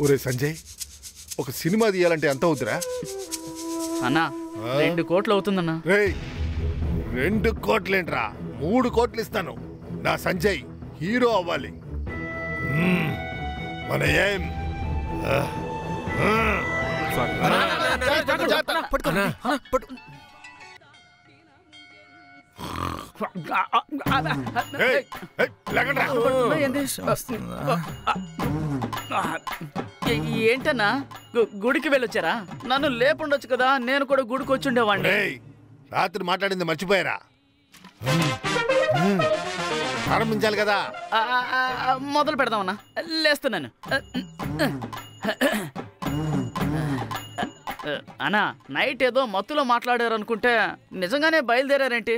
ఒరే సంజయ్, ఒక సినిమా తీయాలంటే ఎంత అవుతురా? అన్నా 2 కోట్లు అవుతుందన్నా. 2 కోట్లేంట్రా? 3 కోట్లు ఇస్తాను. నా సంజయ్ హీరో అవ్వాలి. మన ఏం ఏంటన్నా గుడికి వెళ్ళొచ్చారా? నన్ను లేపుండొచ్చు కదా, నేను కూడా గుడికి వచ్చి ఉండేవాడిని. రాత్రి మాట్లాడింది మర్చిపోయారా? ప్రారంభించాలి కదా. మొదలు పెడదామన్నా. లేస్తున్నాను అన్నా. నైట్ ఏదో మత్తులో మాట్లాడారు అనుకుంటే నిజంగానే బయలుదేరారేంటి?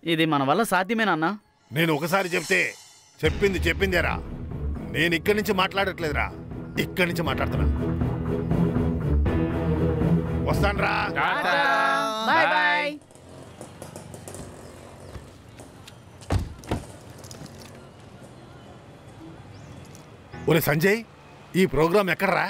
ఇది మన వల్ల సాధ్యమేనా? నేను ఒకసారి చెప్తే చెప్పిందేరా. నేను ఇక్కడి నుంచి మాట్లాడట్లేదురా, ఇక్కడి నుంచి మాట్లాడుతున్నా. వస్తానురా. Bye bye. ఒరే సంజయ్, ఈ ప్రోగ్రాం ఎక్కడరా?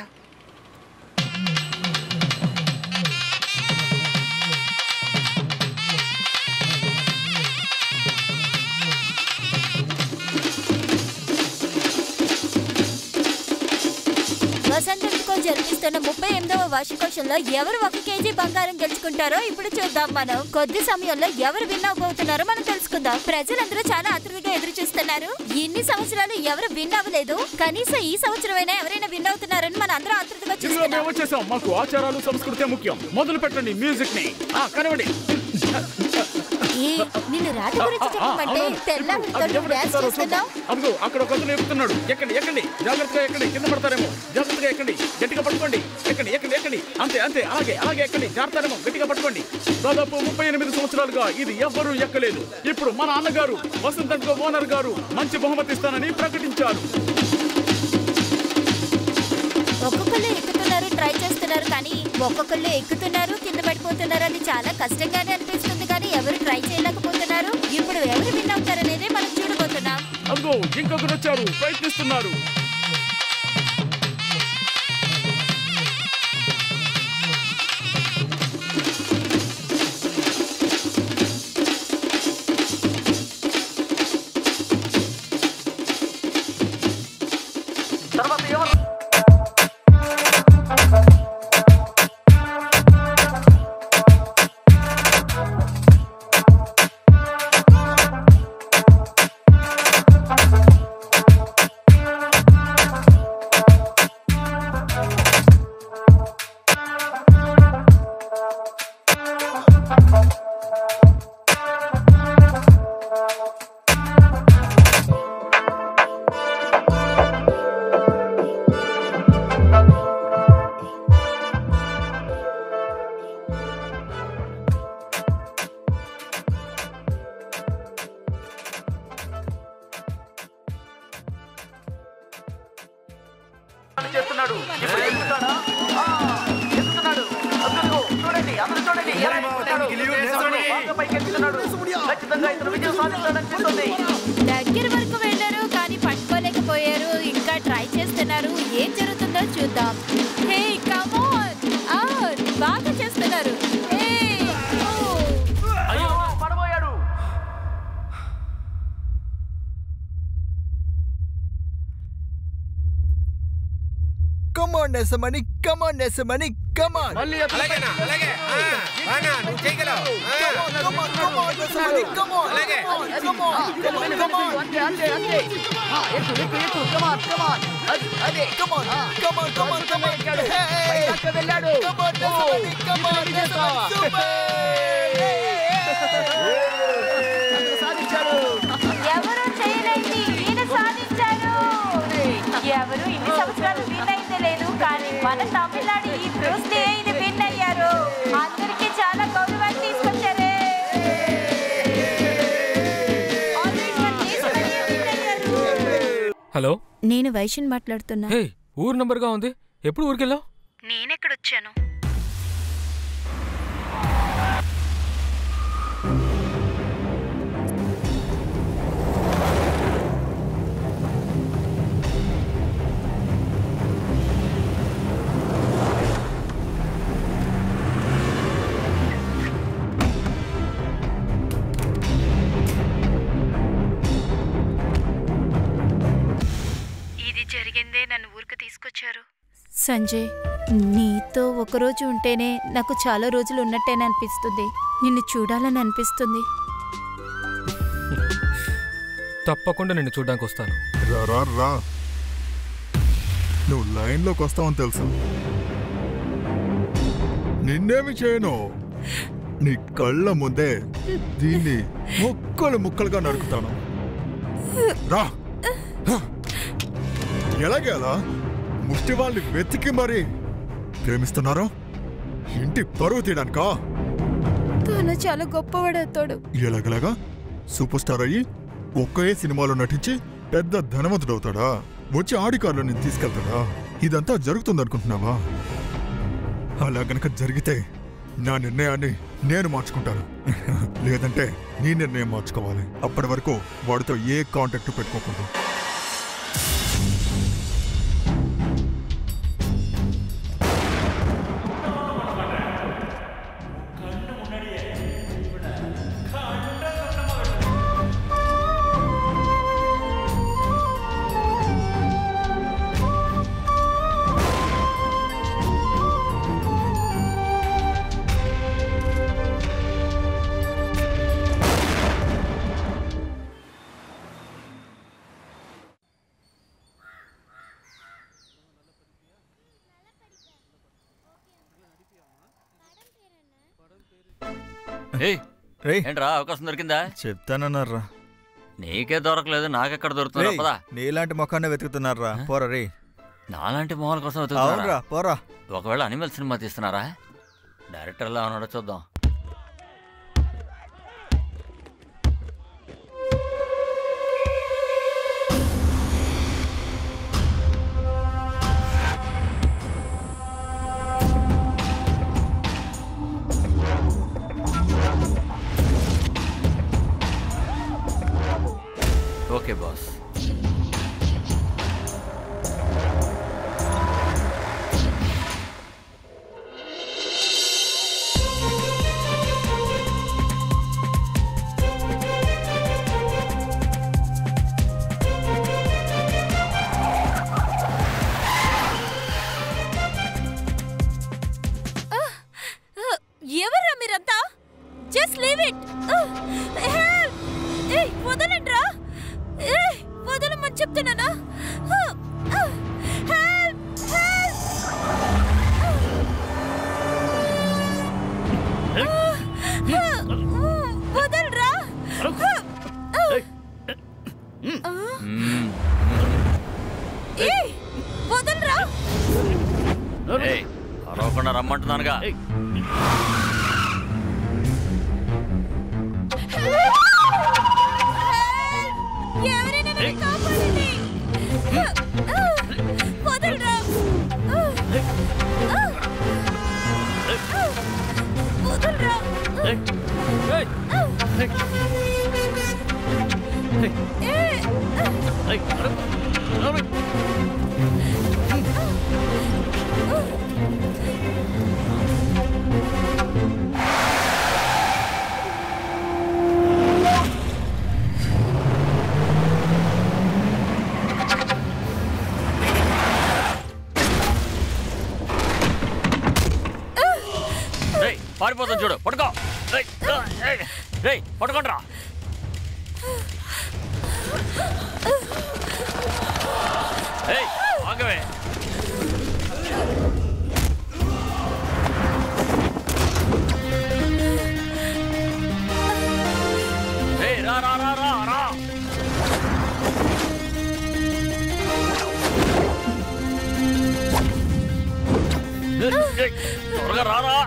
వసంతంతో జరిపిస్తున్న 38వ వార్షికోత్సవంలో ఎవరు 1 కేజీ బంగారం గెలుచుకుంటారో ఇప్పుడు చూద్దాం. మనం కొద్ది సమయంలో ఎవరు విన్ అవ్వబోతున్నారో మనం తెలుసుకుందాం. ప్రజలందరూ చాలా ఆతృతగా ఎదురు చూస్తున్నారు. ఇన్ని సంవత్సరాలు ఎవరు విన్ అవ్వలేదు, కనీసం ఈ సంవత్సరమైనా ఎవరైనా విన్ అవుతున్నారని మనం అందరూ ఆతృతగా చూస్తున్నాం. మాకు ఆచారాలు సంస్కృతి ముఖ్యం. మొదలు పెట్టండి మ్యూజిక్ ని. కనబడి నిన్ను రాత గురించి చెప్పమంటే అదిగో అక్కడ ఒక అతను ఎక్కుతున్నాడు. ఎక్కండి ఎక్కండి, జాగ్రత్తగా ఎక్కండి, కింద పడతారేమో. జాగ్రత్తగా ఎక్కండి, గట్టిగా పట్టుకోండి. ఎక్కండి ఎక్కండి ఎక్కండి, అంతే అంతే, అలాగే అలాగే ఎక్కండి. జాగ్రత్తేమో, గట్టిగా పట్టుకోండి. దాదాపు 38 సంవత్సరాలుగా ఇది ఎవ్వరూ ఎక్కలేదు. ఇప్పుడు మన అన్నగారు వసంత్ ఓనర్ గారు మంచి బహుమతి ఇస్తానని ప్రకటించారు. ఒక్కొక్కళ్ళు ఎక్కుతున్నారు, ట్రై చేస్తున్నారు, కానీ ఒక్కొక్కళ్ళు ఎక్కుతున్నారు, కింద పడిపోతున్నారు. అది చాలా కష్టంగానే అనిపిస్తుంది, కానీ ఎవరు ట్రై చేయలేకపోతున్నారు. ఇప్పుడు ఎవరు విన్ అవుతారనేది మనం చూడబోతున్నాం. అదిగో ఇంకొకరు వచ్చారు, ప్రయత్నిస్తున్నారు. దగ్గర వరకు వెళ్ళారు, కానీ పట్టుకోలేకపోయారు. ఇంకా ట్రై చేస్తున్నారు. ఏం జరుగుతుందో చూద్దాం. Hey come on. కమాన్ నెసమని కమాన్ నెసమని కమాన్ అలాగేనా అలాగే బాగా నువ్వు చేయగలవు కమాన్ కమాన్ నెసమని కమాన్ అలాగే కమాన్ కమాన్ అంతే అంతే అంతే ఎక్కు కమాన్ కమాన్ అదే కమాన్ కమాన్ కమాన్ కమాన్ పైకి వెళ్ళాడు కమాన్ నెసమని కమాన్ నెసమని సూపర్ సాధించాడు ఎవరు చేయలేంది ఈయన సాధించారు ఎవరు ఇన్ని సంవత్సరాలు విన్ అయితే లేదు కానీ మన తమిళనాడు ఈ బ్రూస్లీ ఇది విన్ అయ్యారు అందరికీ చాలా గౌరవాన్ని తీసుకొచ్చారే హలో నేను వైషన్ మాట్లాడుతున్నా హే ఊరు నంబర్గా ఉంది ఎప్పుడు ఊరికెళ్ళావు నేనెక్కడొచ్చాను ఇది జరిగిందే నన్ను ఊరికి తీసుకొచ్చారు సంజయ్ నీతో ఒకరోజు ఉంటేనే నాకు చాలా రోజులు ఉన్నట్టేనే అనిపిస్తుంది నిన్ను చూడాలని అనిపిస్తుంది తప్పకుండా నిన్ను చూడడానికి వస్తాను రా రా నువ్వు లైన్లోకి వస్తావని తెలుసు నిన్నేమి చేయను నీ కళ్ళ ముందే దీన్ని ముక్కలుగా నరుకుతాను రా ఎలాగే అలా ముష్టి వాళ్ళని వెతికి మరి ప్రేమిస్తున్నారా ఇంటి పరువు తీయడానికా తను చాలా గొప్పవాడవుతాడు ఎలాగలాగా సూపర్ స్టార్ అయ్యి ఒకే సినిమాలో నటించి పెద్ద ధనవంతుడవుతాడా వచ్చి ఆడికారులో నేను తీసుకెళ్తాడా ఇదంతా జరుగుతుందనుకుంటున్నావా అలా గనక జరిగితే నా నిర్ణయాన్ని నేను మార్చుకుంటాను లేదంటే నీ నిర్ణయం మార్చుకోవాలి అప్పటి వరకు వాడితో ఏ కాంటాక్ట్ పెట్టుకోకూడదు ఏంట్రా అవకాశం దొరికిందా చెప్తానన్నారా నీకే దొరకలేదు నాకెక్కడ దొరుకుతుందా పదా నీలాంటి మొఖాన్ని వెతుకుతున్నారా పోరా రే నాలాంటి మొహాల కోసం అవునరా పోరా ఒకవేళ అనిమల్ సినిమా తీస్తున్నారా డైరెక్టర్లా ఉన్నాడో చూద్దాం ఓకే బాస్ ఎవర్రా మీరంతా జస్ట్ లీవ్ ఇట్ ఏయ్ వదలండ్రా ఏయ్ వదలమని చెప్తున్నానా వదలరా ఏయ్ వదలరా అరవకుండా రమ్మంటున్నానుగా ఎవరైనా నన్ను కాపాడండి వదలరా వదలరా పట్టుకొని చూడు, పట్టుకో. పట్టుకోండి రా. ఆగవే. రా రా రా రా రా. త్వరగా రారా.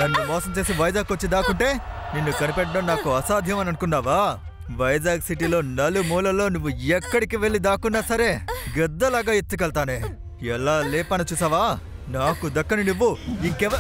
నన్ను మోసం చేసి వైజాగ్ వచ్చి దాక్కుంటే నిన్ను కనిపెట్టడం నాకు అసాధ్యం అని అనుకున్నావా? వైజాగ్ సిటీలో నలుమూలలో నువ్వు ఎక్కడికి వెళ్ళి దాక్కున్నా సరే గద్దలాగా ఎత్తుకెళ్తానే. ఎలా లేపన చూసావా? నాకు దక్కని నువ్వు ఇంకెవ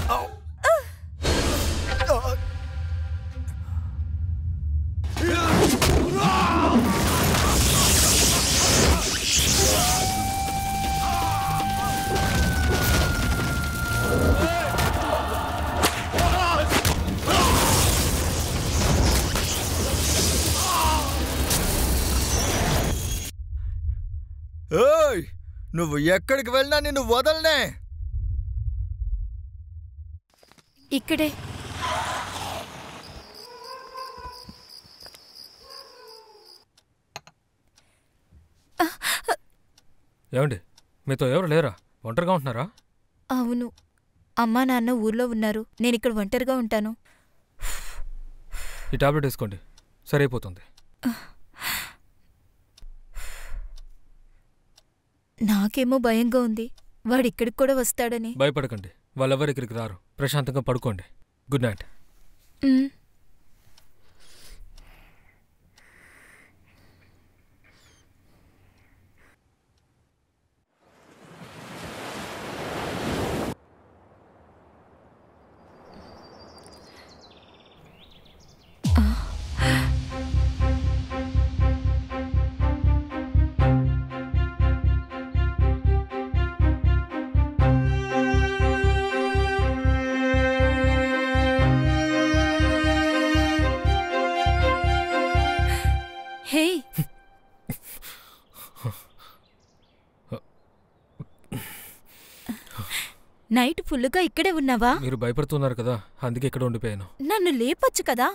ఏయ్, నువ్వు ఎక్కడికి వెళ్ళినా నిన్ను వదలనే. ఇక్కడే. ఏమండి, మీతో ఎవరు లేరా? ఒంటరిగా ఉంటున్నారా? అవును, అమ్మా నాన్న ఊర్లో ఉన్నారు. నేను ఇక్కడ ఒంటరిగా ఉంటాను. ఈ టాబ్లెట్ వేసుకోండి, సరైపోతుంది. నాకేమో భయంగా ఉంది, వాడిక్కడికి కూడా వస్తాడని. భయపడకండి, వాళ్ళెవరు ఇక్కడికి రారు. ప్రశాంతంగా పడుకోండి. Good night. నైట్ ఫుల్లుగా ఇక్కడే ఉన్నావా? మీరు భయపడుతున్నారు కదా, అందుకే ఇక్కడ ఉండిపోయాను. నన్ను లేపొచ్చు కదా.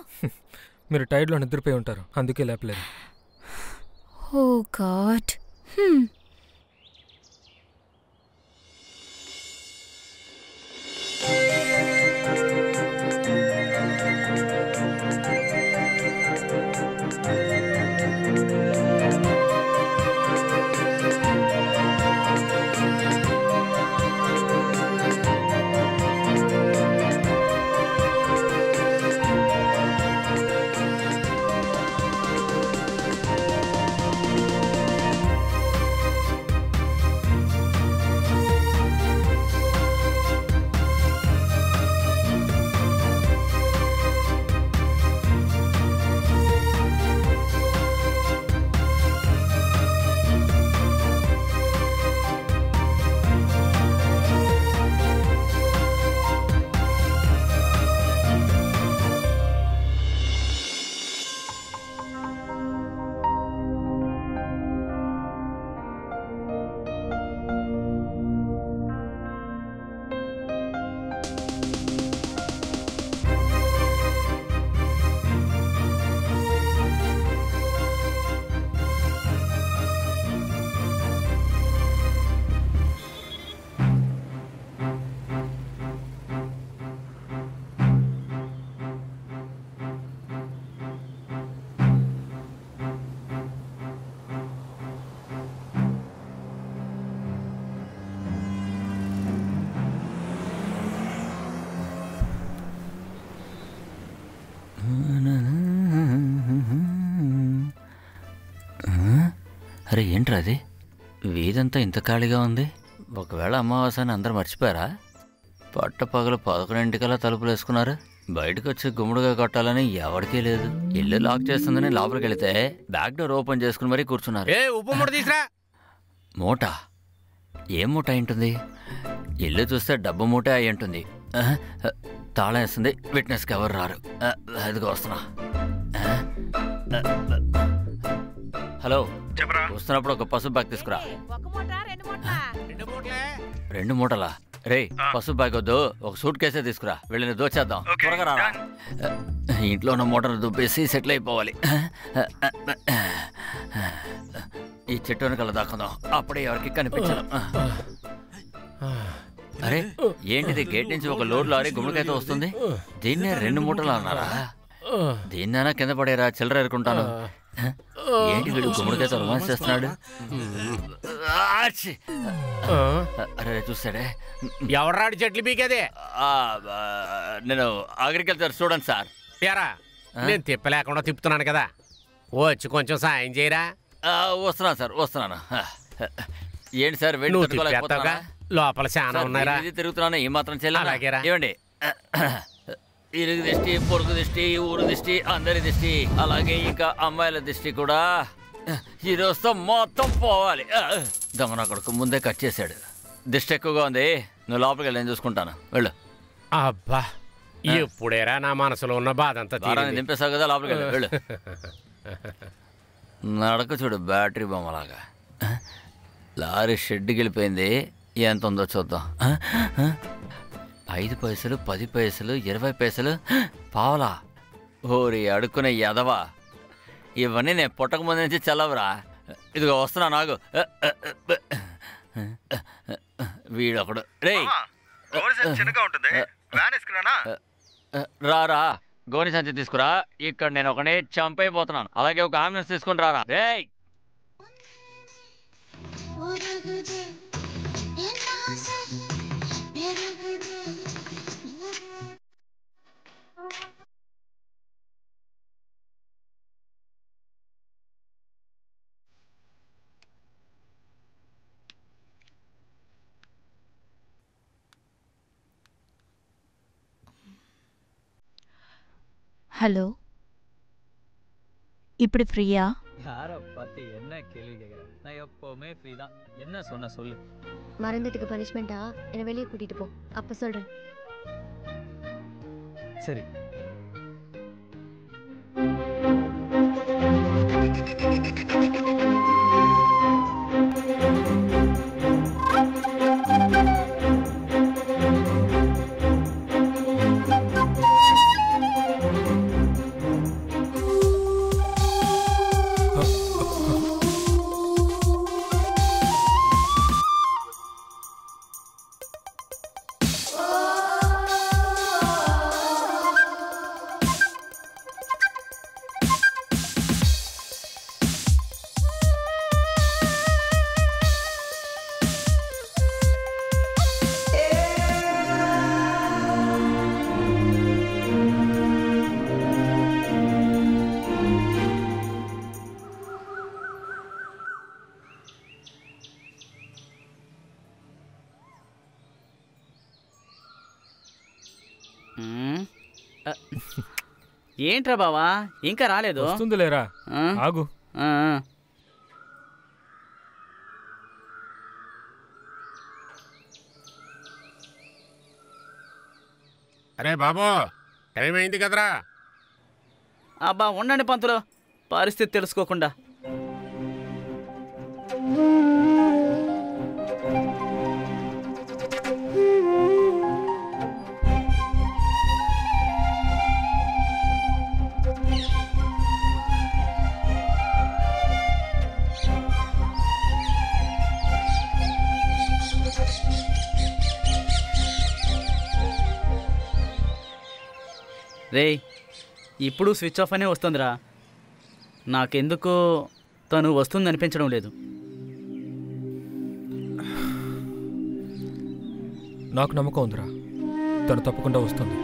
మీరు టైర్లో నిద్రపోయి ఉంటారు, అందుకే లేపలేదు. ఓ గాడ్. అరే ఏంట్రా అది? వీధంతా ఇంత ఖాళీగా ఉంది. ఒకవేళ అమావాస్యని అందరూ మర్చిపోయారా? పట్టపగలు 11 తలుపులు వేసుకున్నారు. బయటకు వచ్చి గుమ్ముడుగా కొట్టాలని ఎవరికీ లేదు. ఇల్లు లాక్ చేస్తుందని లోపలికి వెళితే బ్యాక్ డోర్ ఓపెన్ చేసుకుని మరీ కూర్చున్నారు. మూట? ఏం మూట అయి ఉంటుంది? ఇల్లు చూస్తే డబ్బు మూటే అయి ఉంటుంది. తాళం వేస్తుంది, విట్నెస్కి ఎవరు రారు. అదిగో వస్తున్నా. హలో, వస్తున్నప్పుడు ఒక పసుపు బ్యాగ్ తీసుకురా. 2 మూటలా? రే, పసుపు బ్యాగ్ వద్దు, ఒక సూట్ కేసే తీసుకురా. వెళ్ళి దోచేద్దాం. త్వరగా రారా. ఇంట్లో ఉన్న మూటను దుబ్బేసి సెటిల్ అయిపోవాలి. ఈ చెట్టు వెనకాల దాక్కుందాం, అప్పుడే ఎవరికి కనిపించదు. అరే ఏంటిది? గేట్ నుంచి ఒక లోడ్ లారీ గుమ్మడికాయతో వస్తుంది. దీన్నే 2 మూటలు అన్నారా? దీన్నైనా కింద పడేరా, చిల్లర ఎరుకుంటాను. ఏంటి వీడు గుమ్మడికాయతో రొమాన్స్ చేస్తున్నాడు? అరే చూస్తాడే. ఎవరాడు చెట్లు పీకేదే? నేను అగ్రికల్చర్ స్టూడెంట్ సార్. యారా, నేను తిప్పలేకుండా తిప్పుతున్నాను కదా, వచ్చి కొంచెం సాయం చేయరా. వస్తున్నాను సార్, వస్తున్నాను. ఏంటి సార్ లోపల చాలా ఉన్నారా? తిరుగుతున్నాను, ఈ మాత్రం చెల్లాగేరా. ఏమండి, ఇరుగు దిష్టి, పొరుగు దిష్టి, ఊరు దిష్టి, అందరి దిష్టి, అలాగే ఇంకా అమ్మాయిల దిష్టి కూడా ఈ రోజుతో మొత్తం పోవాలి. దొంగన కొడుకు ముందే కట్ చేశాడు. దిష్టి ఎక్కువగా ఉంది, నువ్వు లోపలికి వెళ్ళి నేను చూసుకుంటాను. వెళ్ళు. అబ్బా, ఎప్పుడేరా నా మనసులో ఉన్న బాధ అంతా దింపేసావు కదా, లోపలికి వెళ్ళి వెళ్ళు. నడక చూడు, బ్యాటరీ బొమ్మలాగా. లారీ షెడ్కి వెళ్ళిపోయింది. ఎంత ఉందో చూద్దాం. 5 పైసలు, 10 పైసలు, 20 పైసలు, పావలా. ఓరి అడుక్కునే యదవా, ఇవన్నీ నేను పుట్టక ముందు నుంచి చల్లవరా. ఇదిగో వస్తున్నా నాకు. వీడొకడు. రే రారా, గోని సంచి తీసుకురా. ఇక్కడ నేను ఒకనే చంపైపోతున్నాను. అలాగే ఒక అంబులెన్స్ తీసుకుని రారా. రే ஹலோ, இப்படி ஃப்ரீயா? யாரை பார்த்து என்ன கேள்வி கேட்குற? நான் எப்பவுமே ஃப்ரீ தான். என்ன சொன்ன சொல்லு. மறந்ததுக்கு பனிஷ்மெண்டா என்னை வெளியே கூட்டிட்டு போ, அப்ப சொல்றேன். சரி. ఏంట్రా బావా, ఇంకా రాలేదు? వస్తుంది లేరా, ఆగు. అరే బాబు, టైం అయింది కదరా. అబ్బా ఉండండి పంతులు, పరిస్థితి తెలుసుకోకుండా. రే, ఇప్పుడు స్విచ్ ఆఫ్ అనే వస్తుందిరా. నాకెందుకో తను వస్తుంది అనిపించడం లేదు. నాకు నమ్మకం ఉందిరా, తను తప్పకుండా వస్తుంది.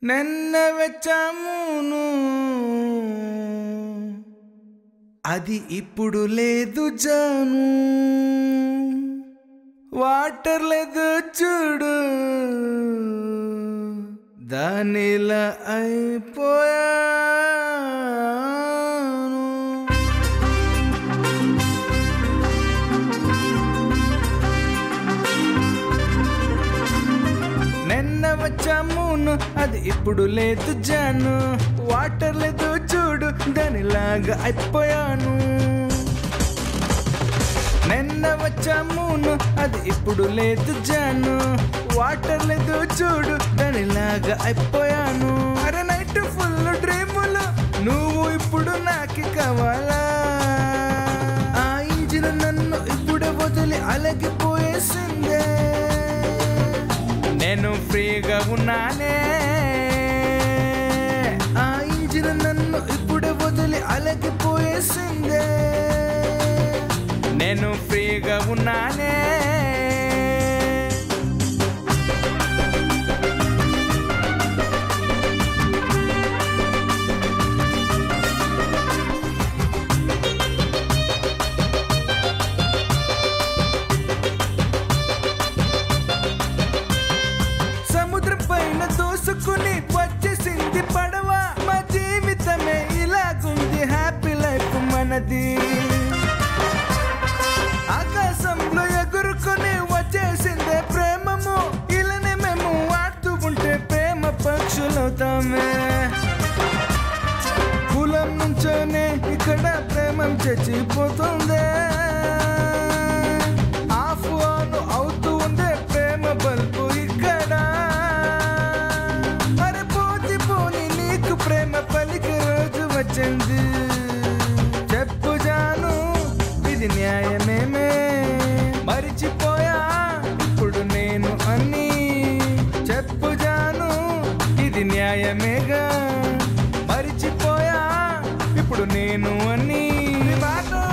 నిన్న వెచ్చామును అది ఇప్పుడు లేదు జాను వాటర్ లేదు చూడు దానిలా అయిపోయాను నిన్న వచ్చామును అది ఇప్పుడు లేదు జాను వాటర్ లేదు చూడు దానిలాగా అయిపోయాను నిన్న వచ్చామును అది ఇప్పుడు లేదు జాను వాటర్ లేదు చూడు దానిలాగా అయిపోయాను అరే నైట్ ఫుల్ డ్రీములు నువ్వు ఇప్పుడు నాకు కావాలా ఆ ఇంజిన్ నన్ను ఇప్పుడే వదిలి అలగిపోయేసిందే నేను ఫ్రీగా ఉన్నానే ఆ ఇంజిన్ నన్ను ఇప్పుడే వదిలి అలగిపోయేసిందే నేను ఫ్రీగా ఉన్నానే సముద్రం పైన దోసుకుని వచ్చేసింది పడవ మా జీవితమే ఇలాగుంది హ్యాపీ లైఫ్ మనది ఆకాశంలో ఎగురుకొని వచ్చేసిందే ప్రేమము ఇలానే మేము ఆడుతూ ఉంటే ప్రేమ పక్షులవుతామే కులం నుంచోనే ఇక్కడ ప్రేమం చచ్చిపోతుందే ఆఫ్ ఆన్ అవుతూ ఉందే ప్రేమ బల్బు ఇక్కడ అరే పోతి పోని నీకు ప్రేమ పలికి రోజు వచ్చింది చెప్పు జాను ఇది న్యాయమేమే మరిచిపోయా ఇప్పుడు నేను అన్ని చెప్పు జాను ఇది న్యాయమేగా మరిచిపోయా ఇప్పుడు నేను అన్ని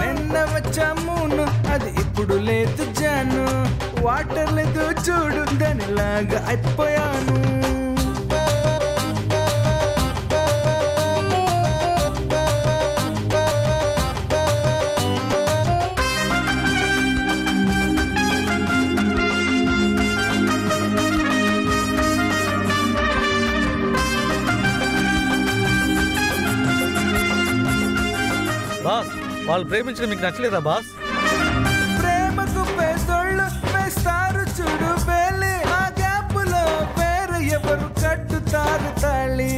నిన్న వచ్చామును అది ఇప్పుడు లేదు జాను వాటర్ లేదు చూడు దానిలాగా అయిపోయాను బాస్ వాళ్ళు ప్రేమించడం మీకు నచ్చలేదా బాస్? ప్రేమకు పేదోళ్ళు వేస్తారు చూడు వేలి ఆ గ్యాపులో పేరు ఎవరు కట్టుతారు తాళి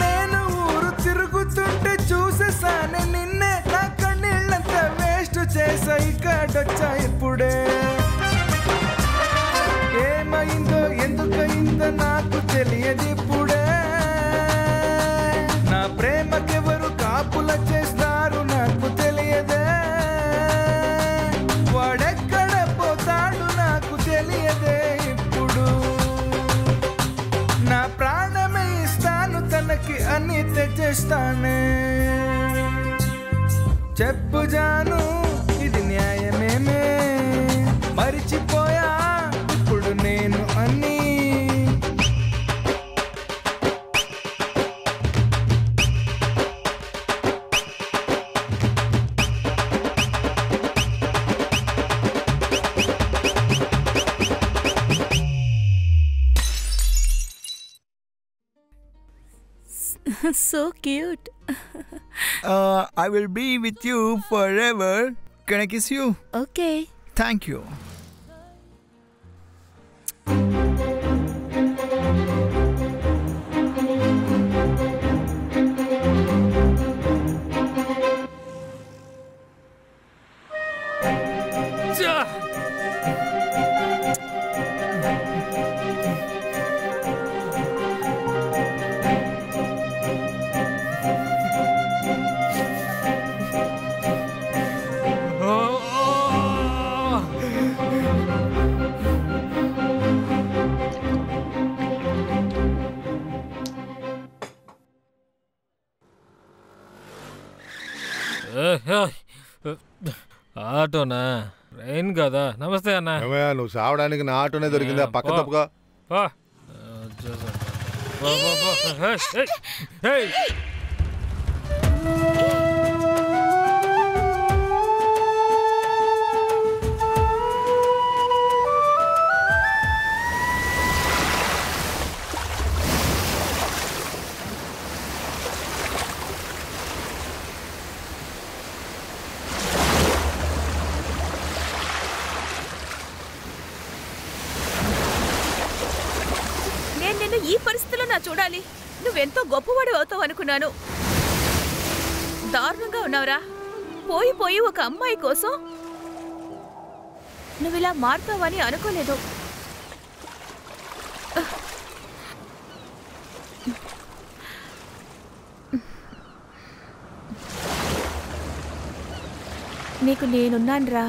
నేను ఊరు తిరుగుతుంటే చూసేసానే నిన్నే నా కన్నీళ్ళంతా వేస్ట్ చేసా ఇక్కడొచ్చా ఇప్పుడే ఏమైందో ఎందుకయిందో నాకు తెలియదు ఇప్పుడే నా ప్రేమకెవరు కాపుల చేస్తారు నాకు తెలియదే వాడెక్కడ పోతాడు నాకు తెలియదే ఇప్పుడు నా ప్రాణమే ఇస్తాను తనకి అన్ని తెచ్చేస్తానే చెప్పు జాను ఇది న్యాయమేమే మరిచిపోయా ఇప్పుడు నేను అన్నీ So cute. I will be with you forever. Can I kiss you? Okay. Thank you. ఆటోనా ట్రైన్ కదా. నమస్తే అన్న. నువ్వు సావడానికి నా ఆటోనే దొరికిందా? పక్క తప్పుగా ఈ పరిస్థితిలో నా చూడాలి. నువ్వెంతో గొప్పవాడు అవుతావు అనుకున్నాను. దారుణంగా ఉన్నావురా. పోయి పోయి ఒక అమ్మాయి కోసం నువ్విలా మారుతావని అనుకోలేదు. నీకు నేనున్నానురా.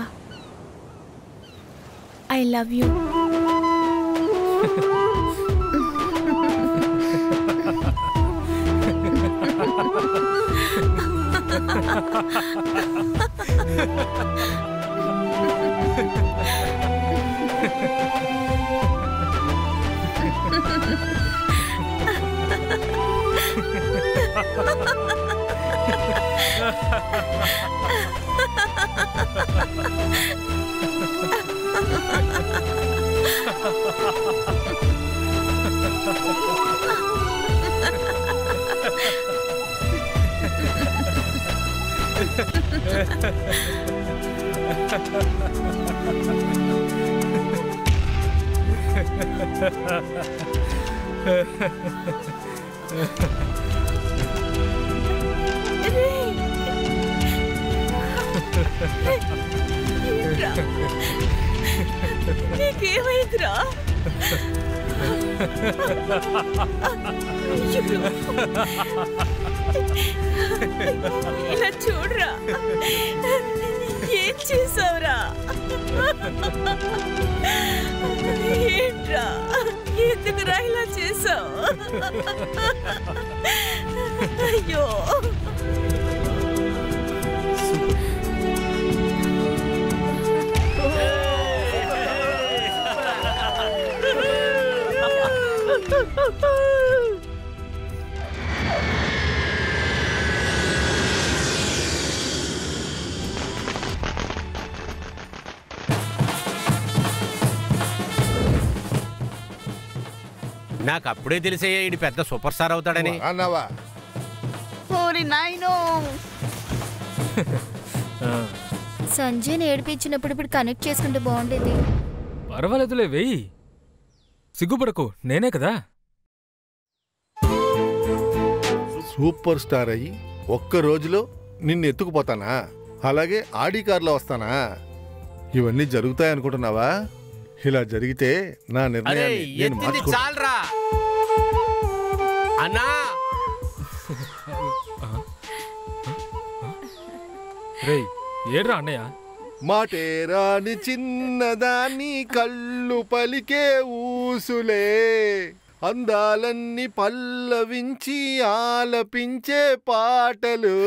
I love you. నీకేమైందిరా? ఇలా చూడరా. ఏం చేసావురా? ఏంట్రా? ఎందుకురా ఇలా చేసావు? అయ్యో నాకు అప్పుడే తెలిసయ్యా ఇది పెద్ద సూపర్ స్టార్ అవుతాడని. అన్నావా? సంజయ్ని ఏడిపించినప్పుడు ఇప్పుడు కనెక్ట్ చేసుకుంటే బాగుండేది. పర్వాలేదులే, వెయ్యి. సిగ్గుపడకు, నేనే కదా. సూపర్ స్టార్ అయ్యి ఒక్క రోజులో నిన్ను ఎత్తుకుపోతానా? అలాగే ఆడి కార్లో వస్తానా? ఇవన్నీ జరుగుతాయనుకుంటున్నావా? ఇలా జరిగితే నా నిర్ణయాన్ని నేను మార్చుకుంటా. చాలరా అన్నా. రేయ్, ఏడ్రా అన్నయ్య? మాటేరాని చిన్నదాన్ని కళ్ళు పలికే ఊసులే, అందాలన్నీ పల్లవించి ఆలపించే పాటలు.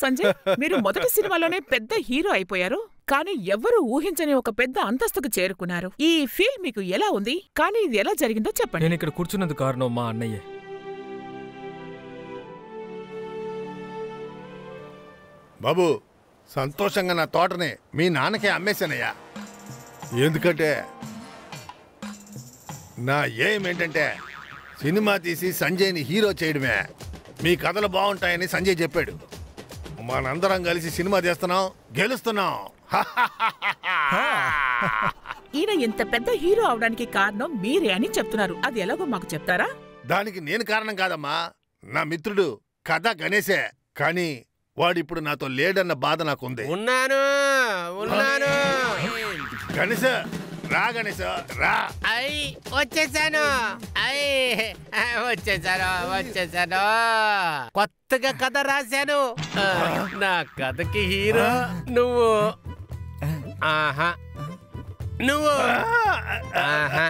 సంజయ్, మీరు మొదటి సినిమాలోనే పెద్ద హీరో అయిపోయారు, కానీ ఎవ్వరూ ఊహించని ఒక పెద్ద అంతస్తుకు చేరుకున్నారు. ఈ ఫీల్ మీకు ఎలా ఉంది? కానీ ఇది ఎలా జరిగిందో చెప్పండి. నేను ఇక్కడ కూర్చున్నందుకు కారణం మా అన్నయ్యే. బాబు, సంతోషంగా నా తోటని మీ నాన్నకే అమ్మేశానయ్యా. ఎందుకంటే నా ఏంటంటే సినిమా తీసి సంజయ్ని హీరో చేయడమే. మీ కథలు బాగుంటాయని సంజయ్ చెప్పాడు. మనందరం కలిసి సినిమా తీస్తున్నాం, గెలుస్తున్నాం. ఈయన ఇంత పెద్ద హీరో అవడానికి కారణం మీరే అని చెప్తున్నారు. అది ఎలాగో మాకు చెప్తారా? దానికి నేను కారణం కాదమ్మా, నా మిత్రుడు కథ గణేశే. కానీ వాడిప్పుడు నాతో లేడన్న బాధ నాకుంది. ఉన్నాను ఉన్నాను. గణేశ రా, గణేశ రా. వచ్చేసాను. వచ్చేసాను. కొత్తగా కథ రాశాను. నా కథకి హీరో నువ్వు. ఆహా, నువ్వు. ఆహా.